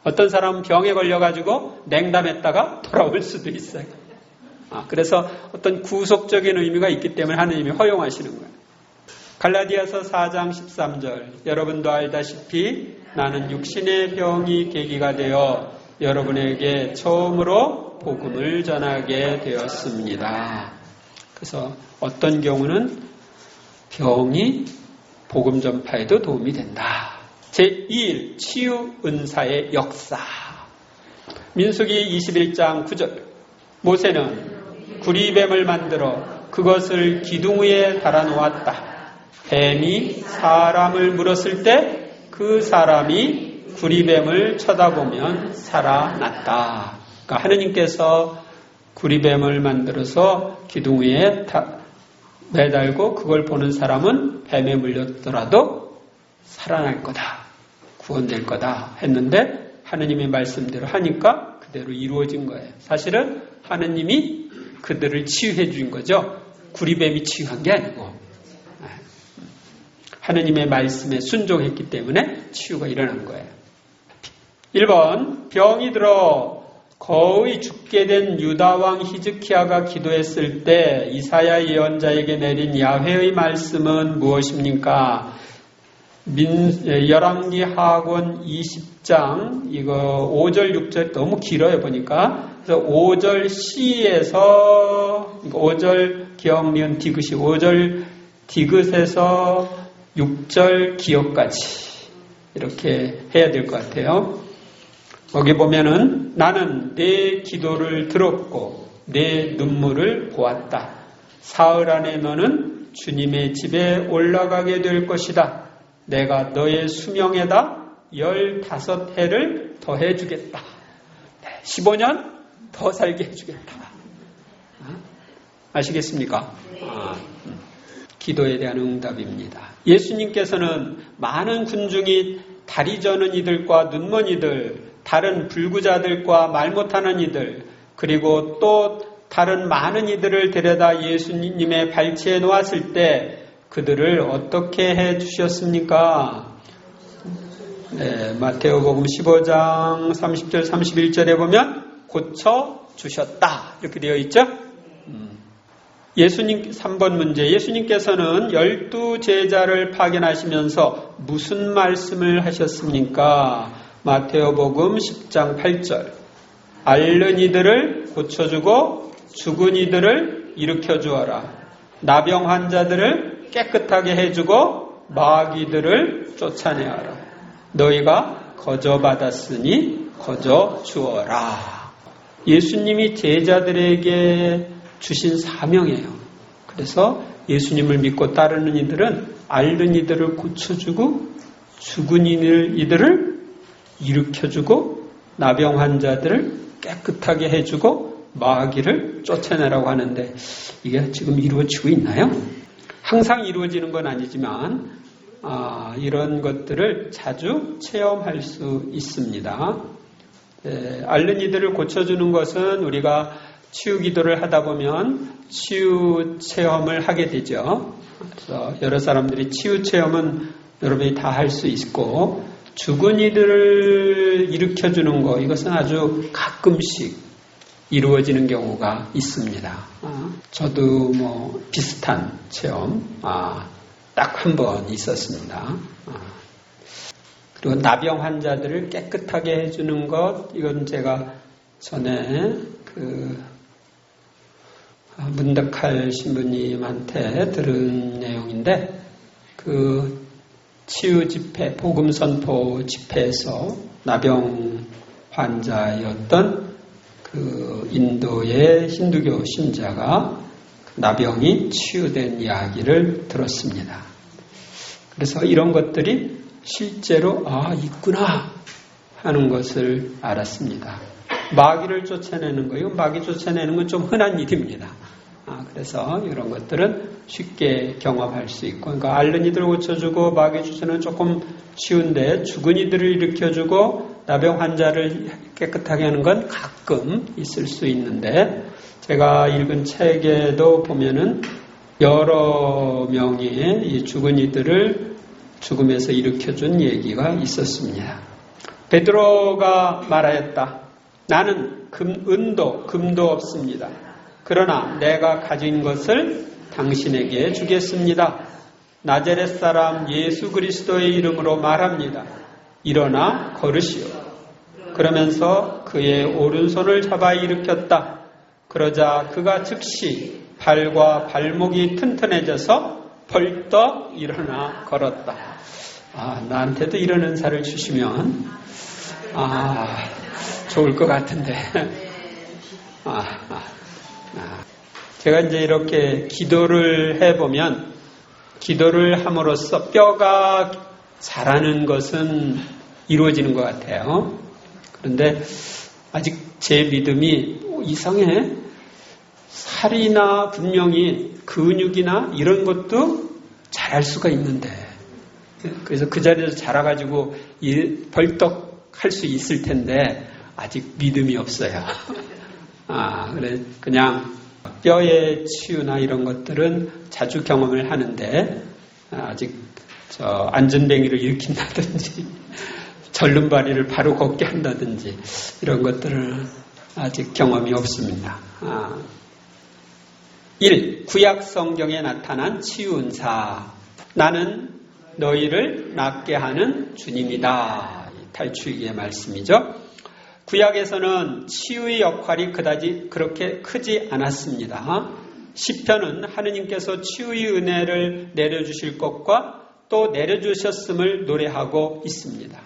어떤 사람은 병에 걸려가지고 냉담했다가 돌아올 수도 있어요. 그래서 어떤 구속적인 의미가 있기 때문에 하느님이 허용하시는 거예요. 갈라디아서 4장 13절 여러분도 알다시피 나는 육신의 병이 계기가 되어 여러분에게 처음으로 복음을 전하게 되었습니다. 그래서 어떤 경우는 병이 복음 전파에도 도움이 된다. 제2일 치유 은사의 역사. 민수기 21장 9절 모세는 구리뱀을 만들어 그것을 기둥 위에 달아놓았다. 뱀이 사람을 물었을 때 그 사람이 구리뱀을 쳐다보면 살아났다. 그러니까 하느님께서 구리뱀을 만들어서 기둥 위에 매달고 그걸 보는 사람은 뱀에 물렸더라도 살아날 거다. 구원될 거다 했는데 하느님의 말씀대로 하니까 그대로 이루어진 거예요. 사실은 하느님이 그들을 치유해 준 거죠. 구리뱀이 치유한 게 아니고 하느님의 말씀에 순종했기 때문에 치유가 일어난 거예요. 1번 병이 들어 거의 죽게 된 유다왕 히즈키야가 기도했을 때 이사야 예언자에게 내린 야훼의 말씀은 무엇입니까? 열왕기 하권 20장 이거 5절 6절 너무 길어요 보니까. 그래서 5절 시에서 5절 기역 니은 디귿이 5절 디귿에서 6절 기역까지 이렇게 해야 될 것 같아요. 거기 보면은 나는 내 기도를 들었고 내 눈물을 보았다. 사흘 안에 너는 주님의 집에 올라가게 될 것이다. 내가 너의 수명에다 15해를 더해 주겠다. 15년 더 살게 해주겠다. 아시겠습니까? 기도에 대한 응답입니다. 예수님께서는 많은 군중이 다리 저는 이들과 눈먼 이들, 다른 불구자들과 말 못하는 이들, 그리고 또 다른 많은 이들을 데려다 예수님의 발치에 놓았을 때 그들을 어떻게 해 주셨습니까? 네, 마태오복음 15장 30절 31절에 보면 고쳐 주셨다 이렇게 되어 있죠. 예수님 3번 문제, 예수님께서는 12제자를 파견하시면서 무슨 말씀을 하셨습니까? 마태오복음 10장 8절, 앓는 이들을 고쳐주고 죽은 이들을 일으켜 주어라. 나병 환자들을 깨끗하게 해주고 마귀들을 쫓아내어라. 너희가 거저 받았으니 거저 주어라. 예수님이 제자들에게 주신 사명이에요. 그래서 예수님을 믿고 따르는 이들은 앓는 이들을 고쳐주고 죽은 이들을 일으켜주고 나병 환자들을 깨끗하게 해주고 마귀를 쫓아내라고 하는데 이게 지금 이루어지고 있나요? 항상 이루어지는 건 아니지만 이런 것들을 자주 체험할 수 있습니다. 앓는 이들을 고쳐주는 것은 우리가 치유 기도를 하다 보면 치유 체험을 하게 되죠. 그래서 여러 사람들이 치유 체험은 여러분이 다 할 수 있고, 죽은 이들을 일으켜주는 거, 이것은 아주 가끔씩 이루어지는 경우가 있습니다. 저도 비슷한 체험 딱 한 번 있었습니다. 그리고 나병 환자들을 깨끗하게 해주는 것, 이건 제가 전에 문덕할 신부님한테 들은 내용인데, 치유 집회, 복음 선포 집회에서 나병 환자였던 인도의 힌두교 신자가 나병이 치유된 이야기를 들었습니다. 그래서 이런 것들이 실제로 있구나 하는 것을 알았습니다. 마귀를 쫓아내는 거예요. 마귀 쫓아내는 건 좀 흔한 일입니다. 그래서 이런 것들은 쉽게 경험할 수 있고, 그러니까 앓는 이들을 고쳐주고 마귀 쫓아내는 조금 쉬운데, 죽은 이들을 일으켜주고 나병 환자를 깨끗하게 하는 건 가끔 있을 수 있는데, 제가 읽은 책에도 보면은 여러 명의 이 죽은 이들을 죽음에서 일으켜준 얘기가 있었습니다. 베드로가 말하였다. 나는 금도 없습니다. 그러나 내가 가진 것을 당신에게 주겠습니다. 나자렛 사람 예수 그리스도의 이름으로 말합니다. 일어나 걸으시오. 그러면서 그의 오른손을 잡아 일으켰다. 그러자 그가 즉시 발과 발목이 튼튼해져서 벌떡 일어나 걸었다. 나한테도 이런 은사를 주시면 좋을 것 같은데. 제가 이제 이렇게 기도를 해보면, 기도를 함으로써 뼈가 자라는 것은 이루어지는 것 같아요. 그런데 아직 제 믿음이 이상해. 살이나 분명히 근육이나 이런 것도 자랄 수가 있는데, 그래서 그 자리에서 자라가지고 벌떡 할 수 있을 텐데 아직 믿음이 없어요. 그래 그냥 뼈의 치유나 이런 것들은 자주 경험을 하는데, 아직 안전뱅이를 일으킨다든지 절름발이를 바로 걷게 한다든지 이런 것들은 아직 경험이 없습니다. 1. 구약 성경에 나타난 치유 은사. 나는 너희를 낫게 하는 주님이다. 탈취기의 말씀이죠. 구약에서는 치유의 역할이 그다지 그렇게 크지 않았습니다. 시편은 하느님께서 치유의 은혜를 내려주실 것과 또 내려주셨음을 노래하고 있습니다.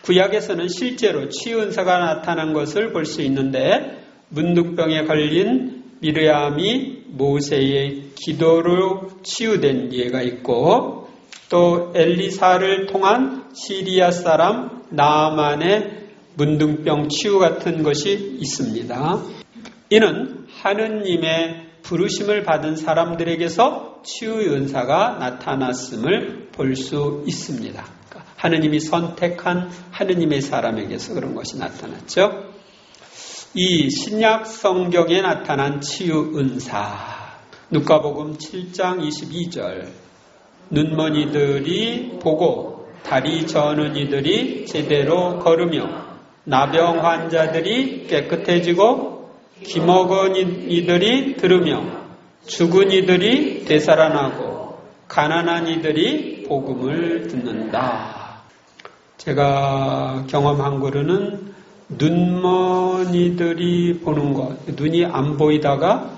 구약에서는 실제로 치유 은사가 나타난 것을 볼 수 있는데 문둥병에 걸린 미르암이 모세의 기도로 치유된 예가 있고 또 엘리사를 통한 시리아 사람 나아만의 문둥병 치유 같은 것이 있습니다. 이는 하느님의 부르심을 받은 사람들에게서 치유의 은사가 나타났음을 볼 수 있습니다. 하느님이 선택한 하느님의 사람에게서 그런 것이 나타났죠. 이 신약 성경에 나타난 치유 은사, 누가복음 7장 22절, 눈먼 이들이 보고 다리 저는 이들이 제대로 걸으며 나병 환자들이 깨끗해지고 기먹은 이들이 들으며 죽은 이들이 되살아나고 가난한 이들이 복음을 듣는다. 제가 경험한 거로는 눈먼 이들이 보는 것, 눈이 안 보이다가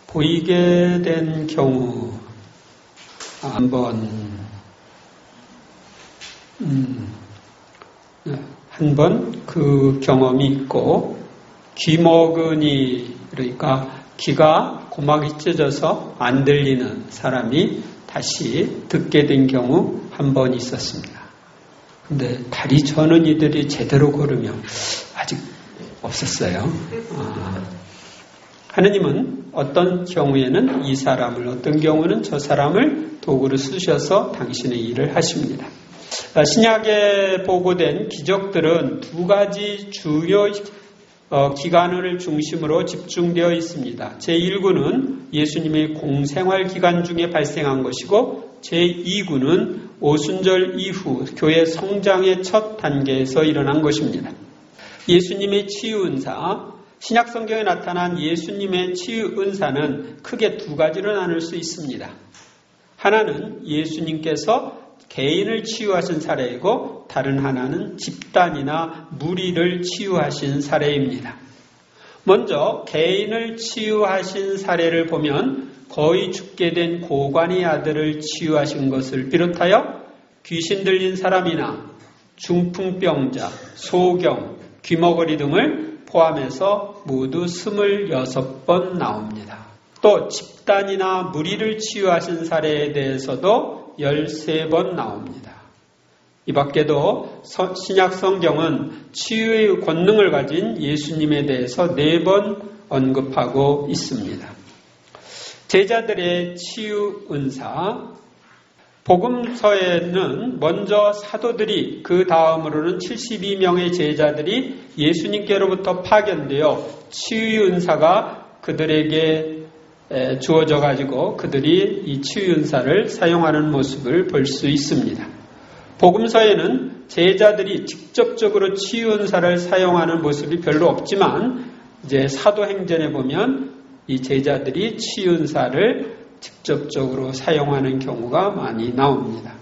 보이게 된 경우 한 번 그 경험이 있고, 귀먹은이, 그러니까 귀가 고막이 찢어져서 안 들리는 사람이 다시 듣게 된 경우 한 번 있었습니다. 근데 다리 저는 이들이 제대로 걸으면 아직 없었어요. 하느님은 어떤 경우에는 이 사람을, 어떤 경우는 저 사람을 도구로 쓰셔서 당신의 일을 하십니다. 신약에 보고된 기적들은 두 가지 주요 기간을 중심으로 집중되어 있습니다. 제1구는 예수님의 공생활 기간 중에 발생한 것이고 제2구는 오순절 이후 교회 성장의 첫 단계에서 일어난 것입니다. 예수님의 치유 은사, 신약 성경에 나타난 예수님의 치유 은사는 크게 두 가지로 나눌 수 있습니다. 하나는 예수님께서 개인을 치유하신 사례이고 다른 하나는 집단이나 무리를 치유하신 사례입니다. 먼저 개인을 치유하신 사례를 보면 거의 죽게 된 고관의 아들을 치유하신 것을 비롯하여 귀신 들린 사람이나 중풍병자, 소경, 귀머거리 등을 포함해서 모두 26번 나옵니다. 또 집단이나 무리를 치유하신 사례에 대해서도 13번 나옵니다. 이 밖에도 신약 성경은 치유의 권능을 가진 예수님에 대해서 4번 언급하고 있습니다. 제자들의 치유 은사, 복음서에는 먼저 사도들이, 그 다음으로는 72명의 제자들이 예수님께로부터 파견되어 치유 은사가 그들에게 주어져 가지고 그들이 이 치유 은사를 사용하는 모습을 볼 수 있습니다. 복음서에는 제자들이 직접적으로 치유 은사를 사용하는 모습이 별로 없지만 이제 사도행전에 보면 이 제자들이 치유 은사를 직접적으로 사용하는 경우가 많이 나옵니다.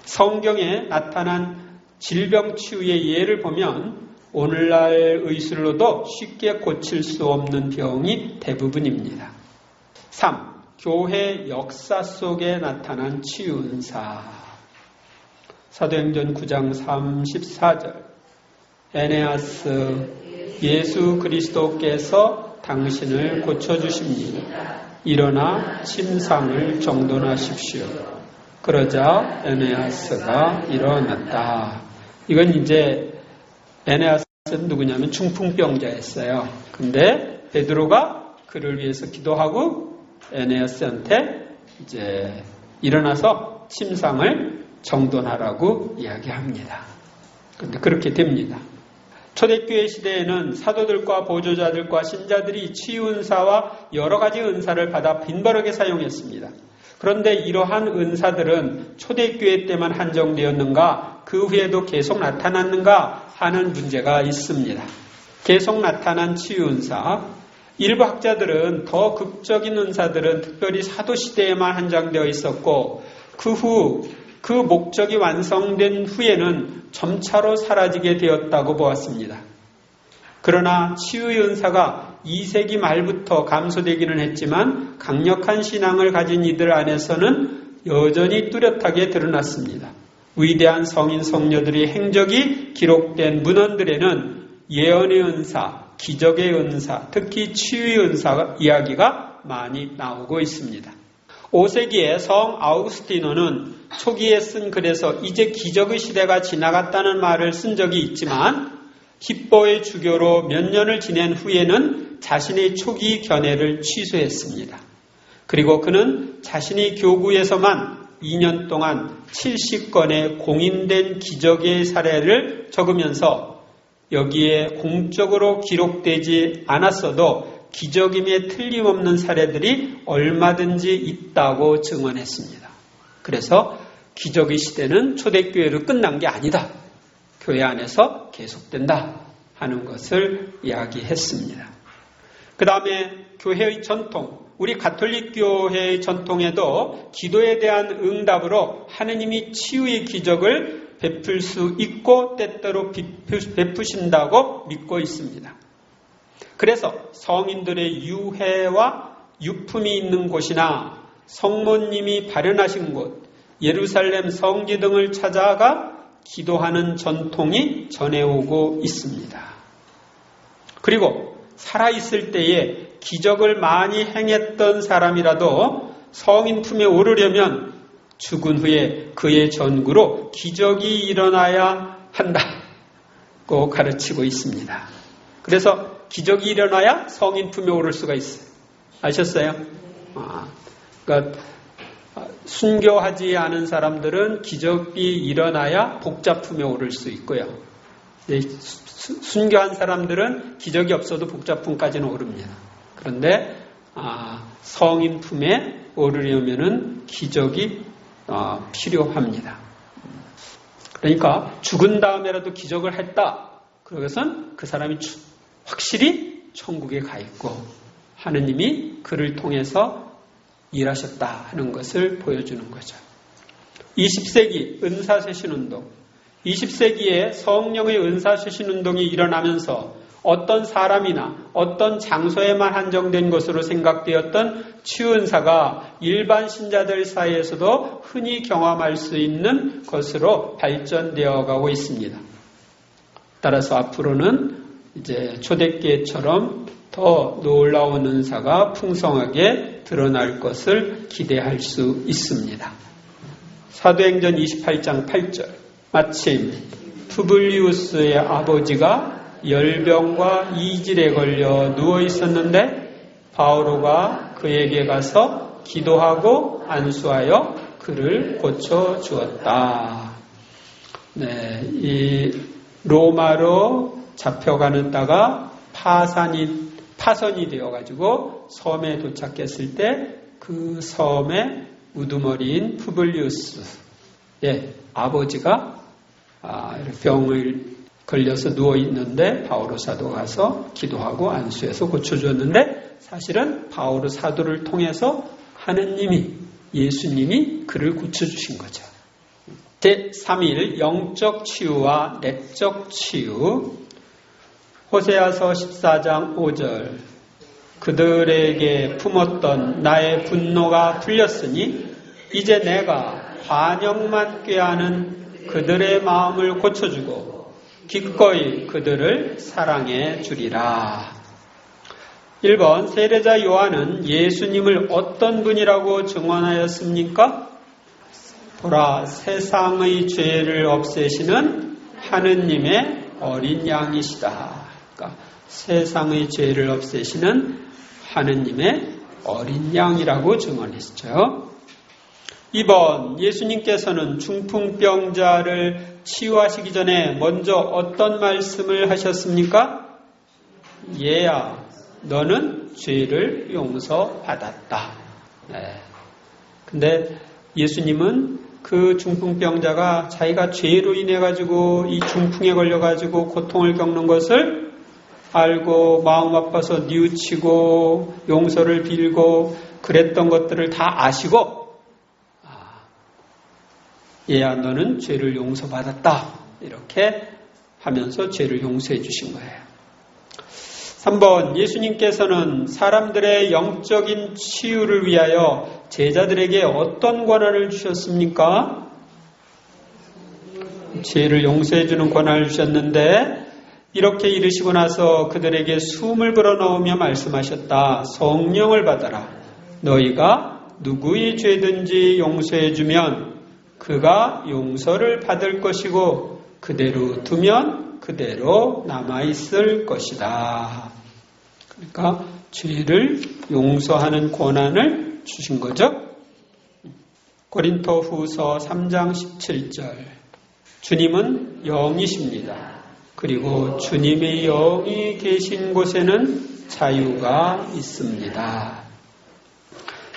성경에 나타난 질병 치유의 예를 보면 오늘날 의술로도 쉽게 고칠 수 없는 병이 대부분입니다. 3. 교회 역사 속에 나타난 치유 은사. 사도행전 9장 34절. 에네아스, 예수 그리스도께서 당신을 고쳐주십니다. 일어나 침상을 정돈하십시오. 그러자 에네아스가 일어났다. 이건 이제 에네아스는 누구냐면 중풍병자였어요. 근데 베드로가 그를 위해서 기도하고 에네아스한테 이제 일어나서 침상을 정돈하라고 이야기합니다. 그런데 그렇게 됩니다. 초대교회 시대에는 사도들과 보조자들과 신자들이 치유 은사와 여러 가지 은사를 받아 빈번하게 사용했습니다. 그런데 이러한 은사들은 초대교회 때만 한정되었는가, 그 후에도 계속 나타났는가 하는 문제가 있습니다. 계속 나타난 치유 은사, 일부 학자들은 더 극적인 은사들은 특별히 사도시대에만 한정되어 있었고 그 후 그 목적이 완성된 후에는 점차로 사라지게 되었다고 보았습니다. 그러나 치유의 은사가 2세기 말부터 감소되기는 했지만 강력한 신앙을 가진 이들 안에서는 여전히 뚜렷하게 드러났습니다. 위대한 성인 성녀들의 행적이 기록된 문헌들에는 예언의 은사, 기적의 은사, 특히 치유의 은사 이야기가 많이 나오고 있습니다. 5세기에 성 아우구스티노는 초기에 쓴 글에서 이제 기적의 시대가 지나갔다는 말을 쓴 적이 있지만 히포의 주교로 몇 년을 지낸 후에는 자신의 초기 견해를 취소했습니다. 그리고 그는 자신의 교구에서만 2년 동안 70건의 공인된 기적의 사례를 적으면서 여기에 공적으로 기록되지 않았어도 기적임에 틀림없는 사례들이 얼마든지 있다고 증언했습니다. 그래서 기적의 시대는 초대교회로 끝난 게 아니다. 교회 안에서 계속된다 하는 것을 이야기했습니다. 그 다음에 교회의 전통, 우리 가톨릭 교회의 전통에도 기도에 대한 응답으로 하느님이 치유의 기적을 베풀 수 있고 때때로 베푸신다고 믿고 있습니다. 그래서 성인들의 유해와 유품이 있는 곳이나 성모님이 발현하신 곳, 예루살렘 성지 등을 찾아가 기도하는 전통이 전해오고 있습니다. 그리고 살아있을 때에 기적을 많이 행했던 사람이라도 성인 품에 오르려면 죽은 후에 그의 전구로 기적이 일어나야 한다고 가르치고 있습니다. 그래서 기적이 일어나야 성인 품에 오를 수가 있어요. 아셨어요? 그러니까 순교하지 않은 사람들은 기적이 일어나야 복자 품에 오를 수 있고요. 순교한 사람들은 기적이 없어도 복자 품까지는 오릅니다. 그런데 성인 품에 오르려면은 기적이 필요합니다. 그러니까 죽은 다음에라도 기적을 했다. 그것은 그 사람이 확실히 천국에 가 있고 하느님이 그를 통해서 일하셨다 하는 것을 보여주는 거죠. 20세기 은사쇄신운동, 20세기에 성령의 은사쇄신운동이 일어나면서 어떤 사람이나 어떤 장소에만 한정된 것으로 생각되었던 치유은사가 일반 신자들 사이에서도 흔히 경험할 수 있는 것으로 발전되어 가고 있습니다. 따라서 앞으로는 이제 초대교회처럼 더 놀라운 은사가 풍성하게 드러날 것을 기대할 수 있습니다. 사도행전 28장 8절, 마침 푸블리우스의 아버지가 열병과 이질에 걸려 누워 있었는데 바오로가 그에게 가서 기도하고 안수하여 그를 고쳐 주었다. 네, 이 로마로 잡혀가는 따가 파선이 되어가지고 섬에 도착했을 때 그 섬의 우두머리인 푸블리우스의 아버지가 병을 걸려서 누워있는데 바오로 사도가 가서 기도하고 안수해서 고쳐주었는데 사실은 바오로 사도를 통해서 하느님이 예수님이 그를 고쳐주신 거죠. 제3일 영적 치유와 내적 치유. 호세아서 14장 5절, 그들에게 품었던 나의 분노가 풀렸으니 이제 내가 반역만 꾀하는 그들의 마음을 고쳐주고 기꺼이 그들을 사랑해 주리라. 1번, 세례자 요한은 예수님을 어떤 분이라고 증언하였습니까? 보라, 세상의 죄를 없애시는 하느님의 어린 양이시다. 그러니까 세상의 죄를 없애시는 하느님의 어린 양이라고 증언했죠. 2번, 예수님께서는 중풍병자를 치유하시기 전에 먼저 어떤 말씀을 하셨습니까? 얘야, 너는 죄를 용서받았다. 네. 근데 예수님은 그 중풍병자가 자기가 죄로 인해 가지고 이 중풍에 걸려 가지고 고통을 겪는 것을 알고 마음 아파서 뉘우치고 용서를 빌고 그랬던 것들을 다 아시고 얘야 너는 죄를 용서받았다 이렇게 하면서 죄를 용서해 주신 거예요. 3번, 예수님께서는 사람들의 영적인 치유를 위하여 제자들에게 어떤 권한을 주셨습니까? 죄를 용서해주는 권한을 주셨는데 이렇게 이르시고 나서 그들에게 숨을 불어넣으며 말씀하셨다. 성령을 받아라. 너희가 누구의 죄든지 용서해주면 그가 용서를 받을 것이고 그대로 두면 그대로 남아있을 것이다. 그러니까 죄를 용서하는 권한을 주신 거죠. 고린토후서 3장 17절 주님은 영이십니다. 그리고 주님의 영이 계신 곳에는 자유가 있습니다.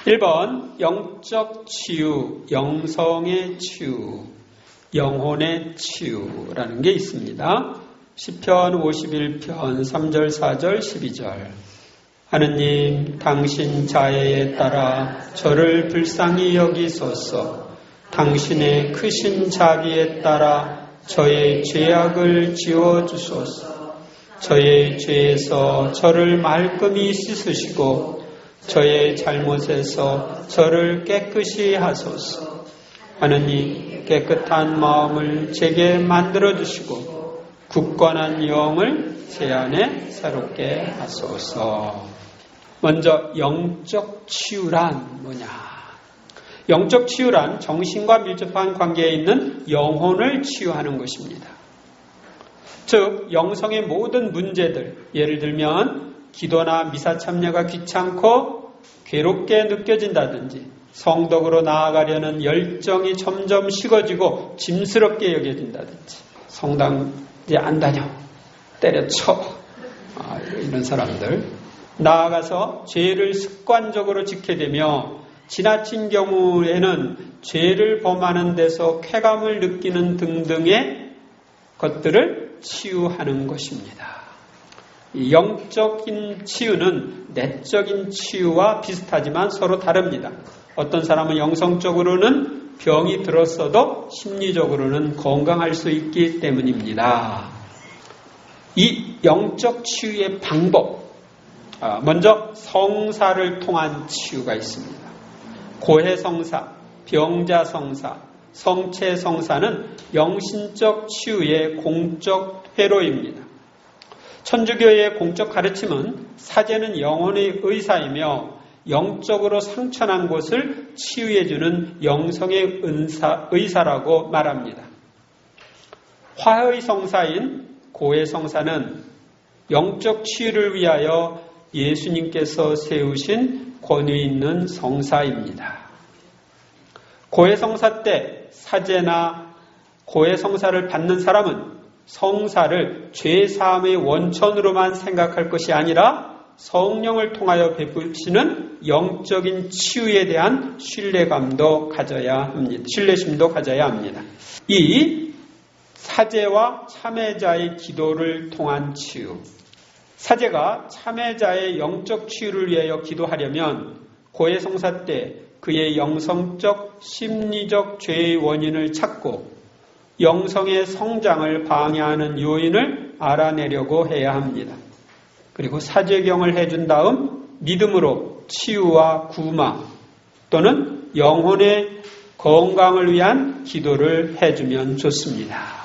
1번 영적 치유, 영성의 치유, 영혼의 치유라는 게 있습니다. 시편 51편 3절, 4절, 12절 하느님 당신 자애에 따라 저를 불쌍히 여기소서. 당신의 크신 자비에 따라 저의 죄악을 지워주소서. 저의 죄에서 저를 말끔히 씻으시고 저의 잘못에서 저를 깨끗이 하소서. 하느님 깨끗한 마음을 제게 만들어주시고 굳건한 영을 제 안에 새롭게 하소서. 먼저 영적 치유란 뭐냐? 영적 치유란 정신과 밀접한 관계에 있는 영혼을 치유하는 것입니다. 즉 영성의 모든 문제들, 예를 들면 기도나 미사 참여가 귀찮고 괴롭게 느껴진다든지 성덕으로 나아가려는 열정이 점점 식어지고 짐스럽게 여겨진다든지 성당 이제 안 다녀, 때려쳐, 이런 사람들 나아가서 죄를 습관적으로 짓게 되며 지나친 경우에는 죄를 범하는 데서 쾌감을 느끼는 등등의 것들을 치유하는 것입니다. 영적인 치유는 내적인 치유와 비슷하지만 서로 다릅니다. 어떤 사람은 영성적으로는 병이 들었어도 심리적으로는 건강할 수 있기 때문입니다. 이 영적 치유의 방법, 먼저 성사를 통한 치유가 있습니다. 고해성사, 병자성사, 성체성사는 영신적 치유의 공적 회로입니다. 천주교의 공적 가르침은 사제는 영혼의 의사이며 영적으로 상처난 곳을 치유해주는 영성의 의사라고 말합니다. 화의 성사인 고해 성사는 영적 치유를 위하여 예수님께서 세우신 권위 있는 성사입니다. 고해 성사 때 사제나 고해 성사를 받는 사람은 성사를 죄사함의 원천으로만 생각할 것이 아니라 성령을 통하여 베푸시는 영적인 치유에 대한 신뢰심도 가져야 합니다. 이 사제와 참회자의 기도를 통한 치유. 사제가 참회자의 영적 치유를 위하여 기도하려면 고해 성사 때 그의 영성적, 심리적 죄의 원인을 찾고 영성의 성장을 방해하는 요인을 알아내려고 해야 합니다. 그리고 사제경을 해준 다음 믿음으로 치유와 구마 또는 영혼의 건강을 위한 기도를 해주면 좋습니다.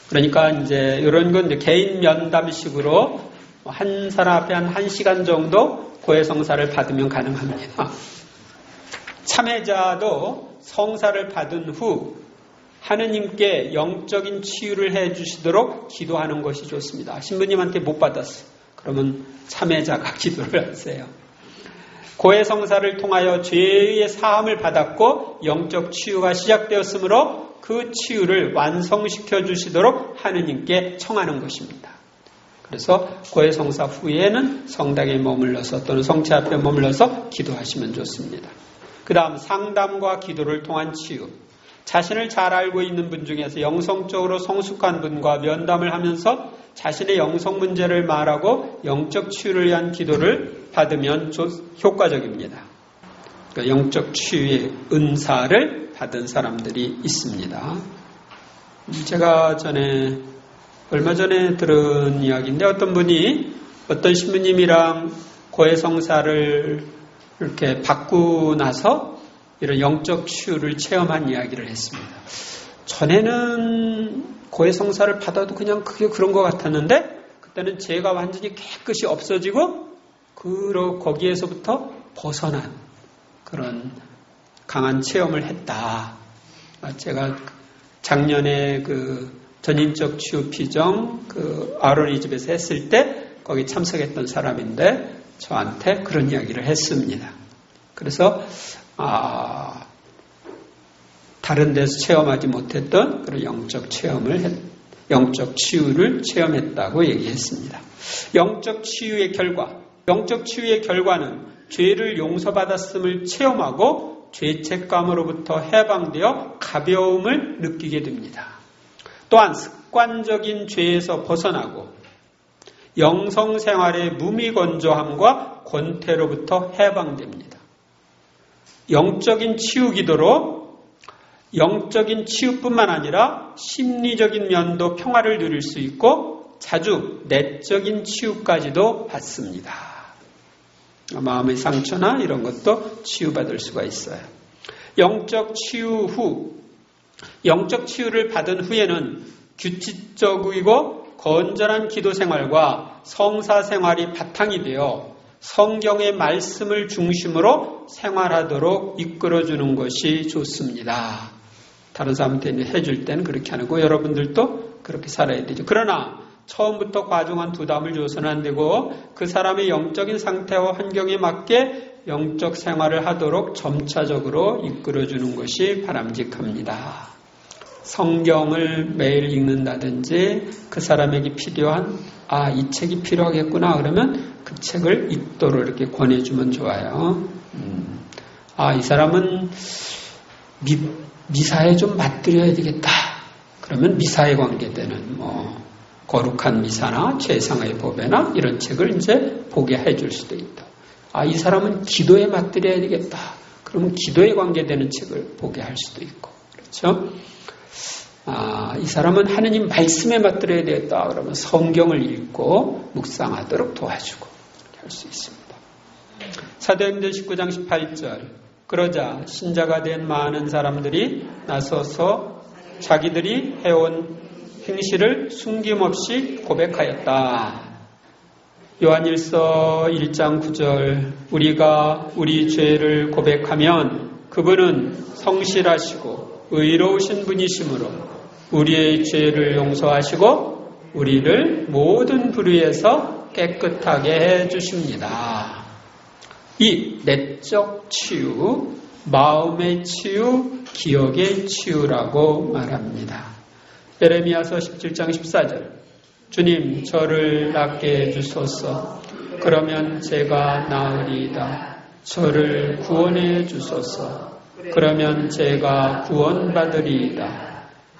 그러니까 이제 이런 건 이제 개인 면담식으로 한 사람 앞에 한 1시간 정도 고해성사를 받으면 가능합니다. 참회자도 성사를 받은 후 하느님께 영적인 치유를 해주시도록 기도하는 것이 좋습니다. 신부님한테 못 받았어. 그러면 참회자가 기도를 하세요. 고해성사를 통하여 죄의 사함을 받았고 영적 치유가 시작되었으므로 그 치유를 완성시켜 주시도록 하느님께 청하는 것입니다. 그래서 고해성사 후에는 성당에 머물러서 또는 성체 앞에 머물러서 기도하시면 좋습니다. 그 다음 상담과 기도를 통한 치유. 자신을 잘 알고 있는 분 중에서 영성적으로 성숙한 분과 면담을 하면서 자신의 영성 문제를 말하고 영적 치유를 위한 기도를 받으면 효과적입니다. 그러니까 영적 치유의 은사를 받은 사람들이 있습니다. 제가 얼마 전에 들은 이야기인데 어떤 분이 어떤 신부님이랑 고해성사를 이렇게 받고 나서 이런 영적 치유를 체험한 이야기를 했습니다. 전에는 고해성사를 받아도 그냥 그게 그런 것 같았는데 그때는 죄가 완전히 깨끗이 없어지고 거기에서부터 벗어난 그런 강한 체험을 했다. 제가 작년에 그 전인적 치유 피정 아론이 집에서 했을 때 거기 참석했던 사람인데 저한테 그런 이야기를 했습니다. 그래서 다른 데서 체험하지 못했던 그런 영적 치유를 체험했다고 얘기했습니다. 영적 치유의 결과는 죄를 용서받았음을 체험하고 죄책감으로부터 해방되어 가벼움을 느끼게 됩니다. 또한 습관적인 죄에서 벗어나고 영성생활의 무미건조함과 권태로부터 해방됩니다. 영적인 치유 기도로 영적인 치유뿐만 아니라 심리적인 면도 평화를 누릴 수 있고 자주 내적인 치유까지도 받습니다. 마음의 상처나 이런 것도 치유받을 수가 있어요. 영적 치유를 받은 후에는 규칙적이고 건전한 기도 생활과 성사 생활이 바탕이 되어 성경의 말씀을 중심으로 생활하도록 이끌어주는 것이 좋습니다. 다른 사람한테 해줄 때는 그렇게 하는 거 여러분들도 그렇게 살아야 되죠. 그러나 처음부터 과중한 부담을 줘서는 안 되고 그 사람의 영적인 상태와 환경에 맞게 영적 생활을 하도록 점차적으로 이끌어주는 것이 바람직합니다. 성경을 매일 읽는다든지 그 사람에게 필요한 이 책이 필요하겠구나 그러면 그 책을 읽도록 이렇게 권해주면 좋아요. 이 사람은 미사에 좀 맞들여야 되겠다. 그러면 미사에 관계되는 거룩한 미사나 최상의 법회나 이런 책을 이제 보게 해줄 수도 있다. 이 사람은 기도에 맞들여야 되겠다. 그러면 기도에 관계되는 책을 보게 할 수도 있고. 그렇죠? 이 사람은 하느님 말씀에 맞들어야 되겠다. 그러면 성경을 읽고 묵상하도록 도와주고 이렇게 할 수 있습니다. 사도행전 19장 18절 그러자 신자가 된 많은 사람들이 나서서 자기들이 해온 행실을 숨김없이 고백하였다. 요한일서 1장 9절 우리가 우리 죄를 고백하면 그분은 성실하시고 의로우신 분이시므로 우리의 죄를 용서하시고 우리를 모든 불의에서 깨끗하게 해주십니다. 이 내적 치유, 마음의 치유, 기억의 치유라고 말합니다. 예레미야서 17장 14절 주님 저를 낫게 해주소서. 그러면 제가 나으리이다. 저를 구원해 주소서. 그러면 제가 구원받으리이다.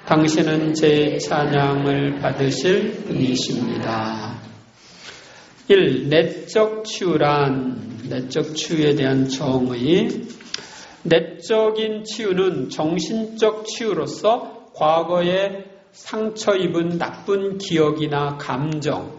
당신은 제 찬양을 받으실 분이십니다. 1. 내적 치유란 내적 치유에 대한 정의. 내적인 치유는 정신적 치유로서 과거에 상처 입은 나쁜 기억이나 감정,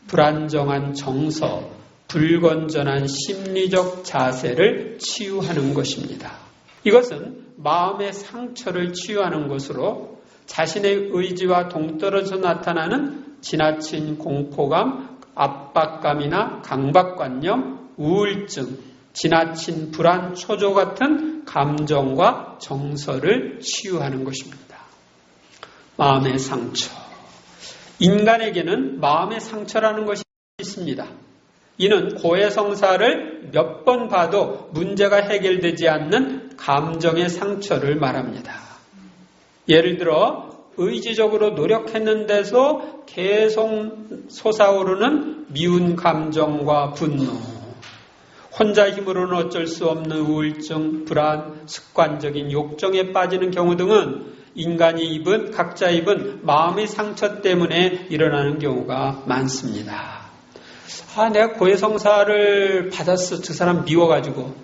불안정한 정서, 불건전한 심리적 자세를 치유하는 것입니다. 이것은 마음의 상처를 치유하는 것으로 자신의 의지와 동떨어져 나타나는 지나친 공포감, 압박감이나 강박관념, 우울증, 지나친 불안, 초조 같은 감정과 정서를 치유하는 것입니다. 마음의 상처. 인간에게는 마음의 상처라는 것이 있습니다. 이는 고해성사를 몇 번 봐도 문제가 해결되지 않는 감정의 상처를 말합니다. 예를 들어 의지적으로 노력했는데도 계속 솟아오르는 미운 감정과 분노, 혼자 힘으로는 어쩔 수 없는 우울증, 불안, 습관적인 욕정에 빠지는 경우 등은 인간이 각자 입은 마음의 상처 때문에 일어나는 경우가 많습니다. 내가 고해성사를 받았어. 저 사람 미워가지고.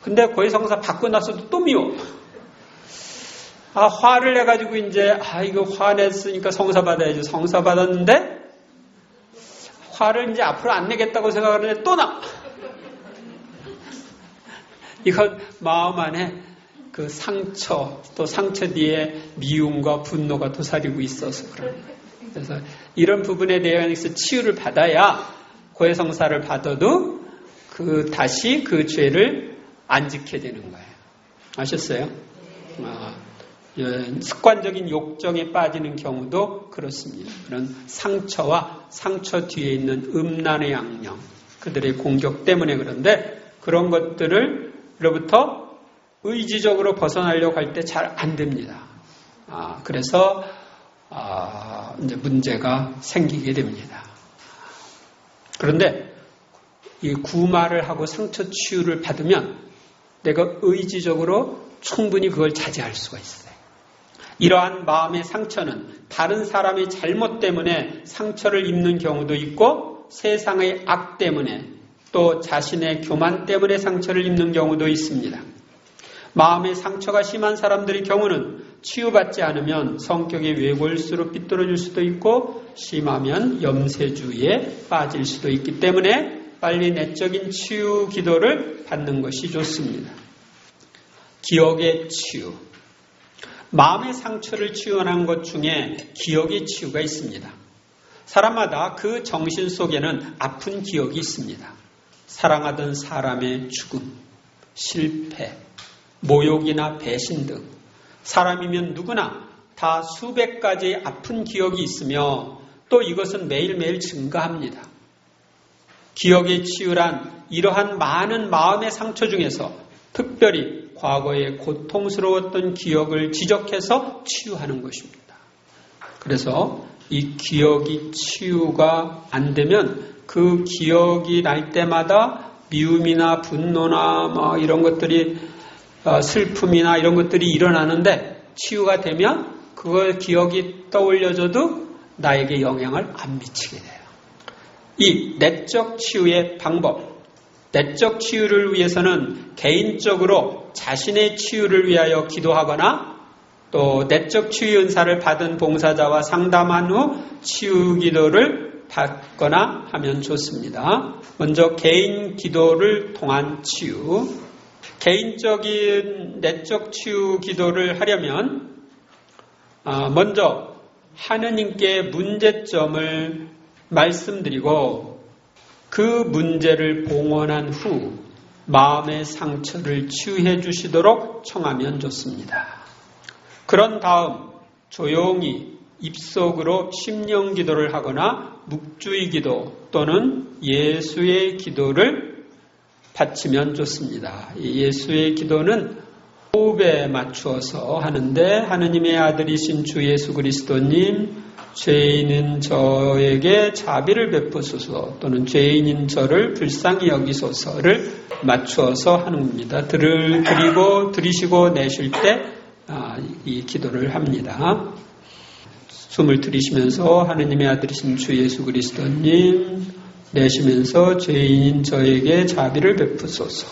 근데 고해성사 받고 나서도 또 미워. 화를 내가지고 이제, 이거 화냈으니까 성사 받아야지. 성사 받았는데, 화를 이제 앞으로 안 내겠다고 생각하는데 또 나. 이건 마음 안에 그 상처, 또 상처 뒤에 미움과 분노가 도사리고 있어서 그래요. 그래서 이런 부분에 대해서 치유를 받아야 고해성사를 받아도 다시 그 죄를 안 지게 되는 거예요. 아셨어요? 습관적인 욕정에 빠지는 경우도 그렇습니다. 그런 상처와 상처 뒤에 있는 음란의 양령, 그들의 공격 때문에 그런데 그런 것들로부터 의지적으로 벗어나려고 할 때 잘 안 됩니다. 그래서 이제 문제가 생기게 됩니다. 그런데 이 구마를 하고 상처 치유를 받으면 내가 의지적으로 충분히 그걸 자제할 수가 있어요. 이러한 마음의 상처는 다른 사람의 잘못 때문에 상처를 입는 경우도 있고 세상의 악 때문에 또 자신의 교만 때문에 상처를 입는 경우도 있습니다. 마음의 상처가 심한 사람들의 경우는 치유받지 않으면 성격이 외골수로 삐뚤어질 수도 있고 심하면 염세주의에 빠질 수도 있기 때문에 빨리 내적인 치유 기도를 받는 것이 좋습니다. 기억의 치유. 마음의 상처를 치유하는 것 중에 기억의 치유가 있습니다. 사람마다 그 정신 속에는 아픈 기억이 있습니다. 사랑하던 사람의 죽음, 실패, 모욕이나 배신 등 사람이면 누구나 다 수백 가지의 아픈 기억이 있으며 또 이것은 매일매일 증가합니다. 기억의 치유란 이러한 많은 마음의 상처 중에서 특별히 과거에 고통스러웠던 기억을 지적해서 치유하는 것입니다. 그래서 이 기억이 치유가 안 되면 그 기억이 날 때마다 미움이나 분노나 이런 것들이 슬픔이나 이런 것들이 일어나는데 치유가 되면 그걸 기억이 떠올려져도 나에게 영향을 안 미치게 돼요. 이 내적 치유의 방법, 내적 치유를 위해서는 개인적으로 자신의 치유를 위하여 기도하거나 또 내적 치유 은사를 받은 봉사자와 상담한 후 치유 기도를 받거나 하면 좋습니다. 먼저 개인 기도를 통한 치유. 개인적인 내적 치유 기도를 하려면 먼저 하느님께 문제점을 말씀드리고 그 문제를 봉헌한 후 마음의 상처를 치유해 주시도록 청하면 좋습니다. 그런 다음 조용히 입속으로 심령 기도를 하거나 묵주의 기도 또는 예수의 기도를 바치면 좋습니다. 예수의 기도는 호흡에 맞추어서 하는데 하느님의 아들이신 주 예수 그리스도님 죄인인 저에게 자비를 베푸소서 또는 죄인인 저를 불쌍히 여기소서를 맞추어서 하는 겁니다. 들이시고 내쉴 때 이 기도를 합니다. 숨을 들이쉬면서 하느님의 아들이신 주 예수 그리스도님 내쉬면서 죄인인 저에게 자비를 베푸소서.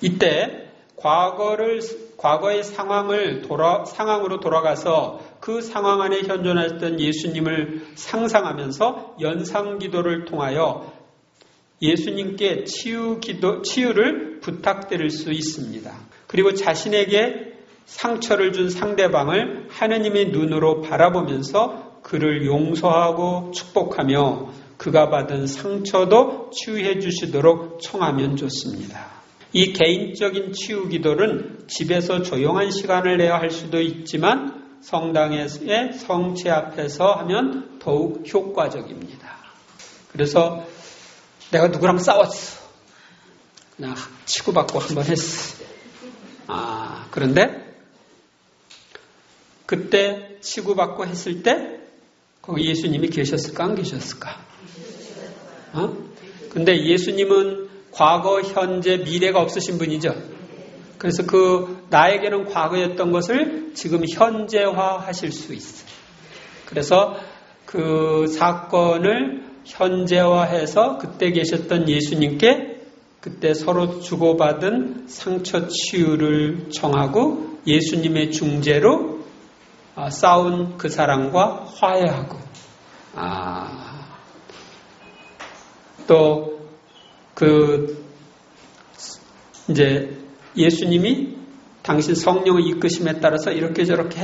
이때 과거의 상황으로 돌아가서 그 상황 안에 현존하셨던 예수님을 상상하면서 연상 기도를 통하여 예수님께 치유를 부탁드릴 수 있습니다. 그리고 자신에게 상처를 준 상대방을 하느님의 눈으로 바라보면서 그를 용서하고 축복하며 그가 받은 상처도 치유해 주시도록 청하면 좋습니다. 이 개인적인 치유 기도는 집에서 조용한 시간을 내야 할 수도 있지만 성당의 성체 앞에서 하면 더욱 효과적입니다. 그래서 내가 누구랑 싸웠어. 그냥 치고받고 한번 했어. 그런데 그때 치고받고 했을 때 거기 예수님이 계셨을까 안 계셨을까? 근데 예수님은 과거, 현재, 미래가 없으신 분이죠. 그래서 나에게는 과거였던 것을 지금 현재화 하실 수 있어요. 그래서 그 사건을 현재화해서 그때 계셨던 예수님께 그때 서로 주고받은 상처 치유를 청하고 예수님의 중재로 싸운 그 사람과 화해하고 또 이제 예수님이 당신 성령의 이끄심에 따라서 이렇게 저렇게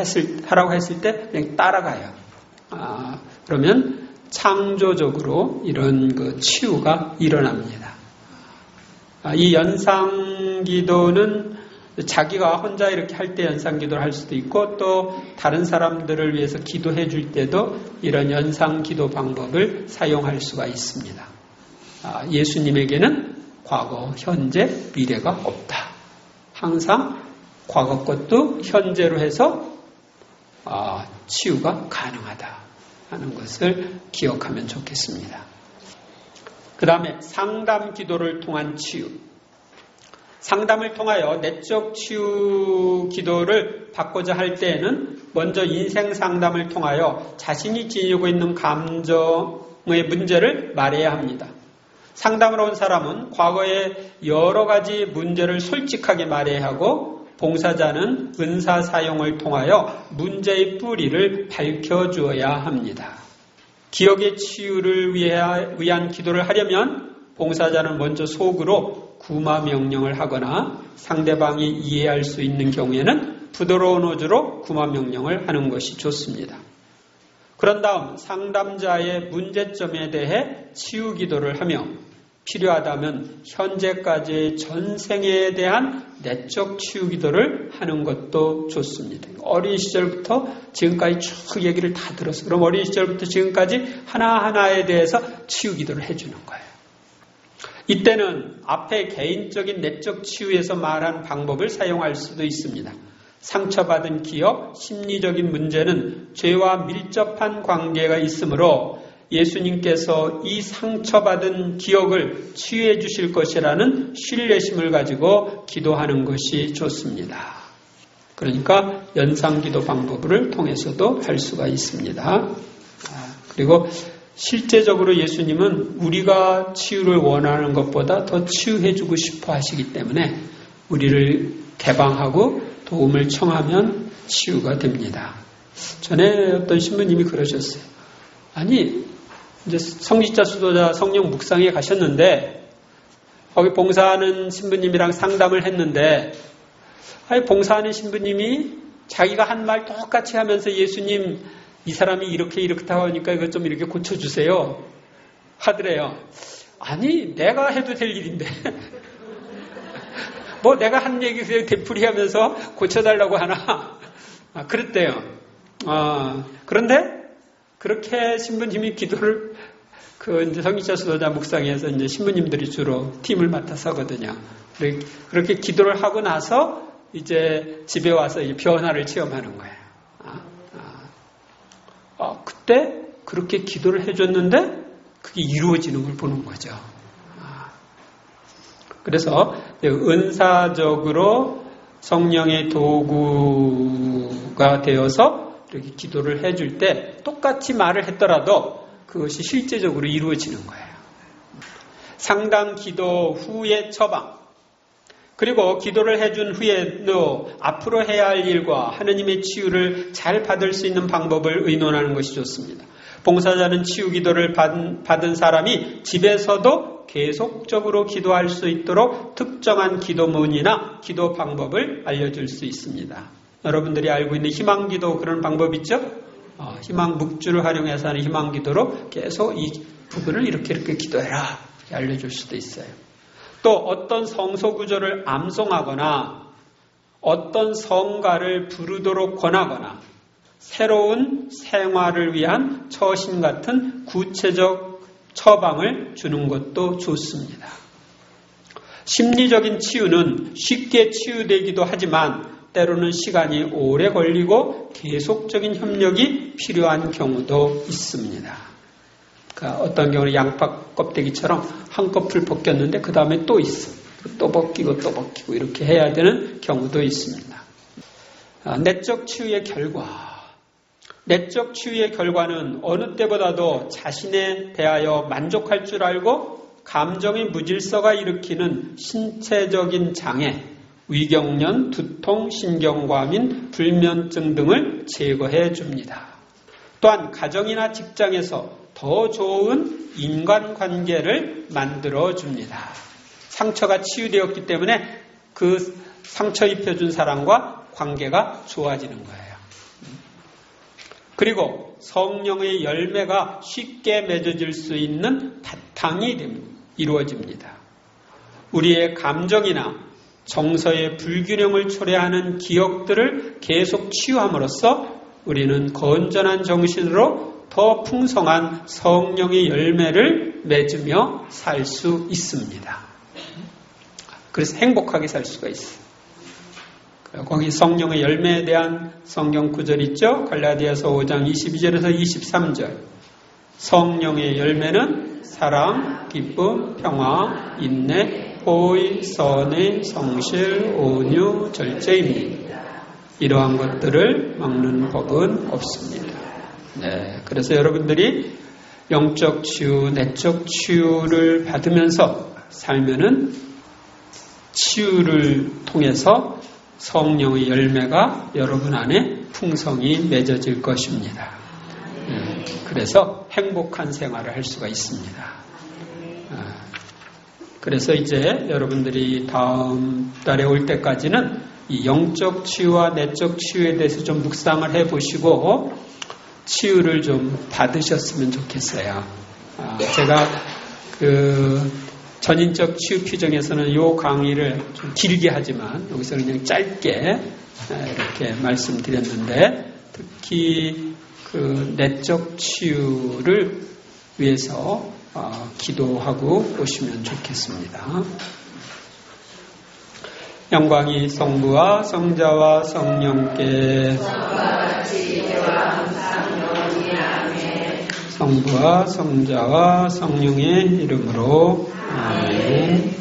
하라고 했을 때 그냥 따라가요. 그러면 창조적으로 이런 그 치유가 일어납니다. 이 연상기도는 자기가 혼자 이렇게 할 때 연상기도를 할 수도 있고 또 다른 사람들을 위해서 기도해 줄 때도 이런 연상기도 방법을 사용할 수가 있습니다. 예수님에게는 과거, 현재, 미래가 없다. 항상 과거 것도 현재로 해서 치유가 가능하다 하는 것을 기억하면 좋겠습니다. 그 다음에 상담 기도를 통한 치유. 상담을 통하여 내적 치유 기도를 받고자 할 때에는 먼저 인생 상담을 통하여 자신이 지니고 있는 감정의 문제를 말해야 합니다. 상담을 온 사람은 과거의 여러 가지 문제를 솔직하게 말해야 하고 봉사자는 은사 사용을 통하여 문제의 뿌리를 밝혀주어야 합니다. 기억의 치유를 위한 기도를 하려면 봉사자는 먼저 속으로 구마 명령을 하거나 상대방이 이해할 수 있는 경우에는 부드러운 어조로 구마 명령을 하는 것이 좋습니다. 그런 다음 상담자의 문제점에 대해 치유 기도를 하며 필요하다면 현재까지의 전생에 대한 내적 치유 기도를 하는 것도 좋습니다. 어린 시절부터 지금까지 쭉 얘기를 다 들었어요. 그럼 어린 시절부터 지금까지 하나하나에 대해서 치유 기도를 해주는 거예요. 이때는 앞에 개인적인 내적 치유에서 말한 방법을 사용할 수도 있습니다. 상처받은 기억, 심리적인 문제는 죄와 밀접한 관계가 있으므로 예수님께서 이 상처받은 기억을 치유해 주실 것이라는 신뢰심을 가지고 기도하는 것이 좋습니다. 그러니까 연상기도 방법을 통해서도 할 수가 있습니다. 그리고 실제적으로 예수님은 우리가 치유를 원하는 것보다 더 치유해 주고 싶어 하시기 때문에 우리를 개방하고 도움을 청하면 치유가 됩니다. 전에 어떤 신부님이 그러셨어요. 아니, 이제 성직자 수도자 성령 묵상에 가셨는데 거기 봉사하는 신부님이랑 상담을 했는데 봉사하는 신부님이 자기가 한 말 똑같이 하면서 예수님 이 사람이 이렇게 이렇다 하니까 이거 좀 이렇게 고쳐주세요 하더래요. 아니 내가 해도 될 일인데 뭐 내가 한 얘기 되풀이하면서 고쳐달라고 하나 그랬대요. 그런데 그렇게 신부님이 기도를 이제 성직자 수도자 묵상에서 이제 신부님들이 주로 팀을 맡아서 하거든요. 그렇게 기도를 하고 나서 이제 집에 와서 이제 변화를 체험하는 거예요. 그때 그렇게 기도를 해줬는데 그게 이루어지는 걸 보는 거죠. 그래서 은사적으로 성령의 도구가 되어서 이렇게 기도를 해줄 때 똑같이 말을 했더라도 그것이 실제적으로 이루어지는 거예요. 상담 기도 후의 처방, 그리고 기도를 해준 후에도 앞으로 해야 할 일과 하느님의 치유를 잘 받을 수 있는 방법을 의논하는 것이 좋습니다. 봉사자는 치유 기도를 받은 사람이 집에서도 계속적으로 기도할 수 있도록 특정한 기도문이나 기도 방법을 알려줄 수 있습니다. 여러분들이 알고 있는 희망기도 그런 방법 있죠? 희망 묵주를 활용해서 하는 희망기도로 계속 이 부분을 이렇게 기도해라 이렇게 알려줄 수도 있어요. 또 어떤 성소구조를 암송하거나 어떤 성가를 부르도록 권하거나 새로운 생활을 위한 처신 같은 구체적 처방을 주는 것도 좋습니다. 심리적인 치유는 쉽게 치유되기도 하지만 때로는 시간이 오래 걸리고 계속적인 협력이 필요한 경우도 있습니다. 그러니까 어떤 경우는 양파 껍데기처럼 한꺼풀 벗겼는데 그 다음에 또 있어. 또 벗기고 또 벗기고 이렇게 해야 되는 경우도 있습니다. 내적 치유의 결과. 내적 치유의 결과는 어느 때보다도 자신에 대하여 만족할 줄 알고 감정의 무질서가 일으키는 신체적인 장애, 위경련, 두통, 신경과민, 불면증 등을 제거해 줍니다. 또한 가정이나 직장에서 더 좋은 인간관계를 만들어 줍니다. 상처가 치유되었기 때문에 그 상처 입혀준 사람과 관계가 좋아지는 거예요. 그리고 성령의 열매가 쉽게 맺어질 수 있는 바탕이 이루어집니다. 우리의 감정이나 정서의 불균형을 초래하는 기억들을 계속 치유함으로써 우리는 건전한 정신으로 더 풍성한 성령의 열매를 맺으며 살 수 있습니다. 그래서 행복하게 살 수가 있어요. 거기 성령의 열매에 대한 성경 구절 있죠? 갈라디아서 5장 22절에서 23절. 성령의 열매는 사랑, 기쁨, 평화, 인내, 호의, 선의, 성실, 온유, 절제입니다. 이러한 것들을 막는 법은 없습니다. 네, 그래서 여러분들이 영적 치유, 내적 치유를 받으면서 살면은 치유를 통해서 성령의 열매가 여러분 안에 풍성히 맺어질 것입니다. 그래서 행복한 생활을 할 수가 있습니다. 그래서 이제 여러분들이 다음 달에 올 때까지는 이 영적 치유와 내적 치유에 대해서 좀 묵상을 해보시고 치유를 좀 받으셨으면 좋겠어요. 제가 전인적 치유 피정에서는 이 강의를 좀 길게 하지만 여기서 그냥 짧게 이렇게 말씀드렸는데 특히 그 내적 치유를 위해서 기도하고 오시면 좋겠습니다. 영광이 성부와 성자와 성령께 성부와 성자와 성령의 이름으로 아멘.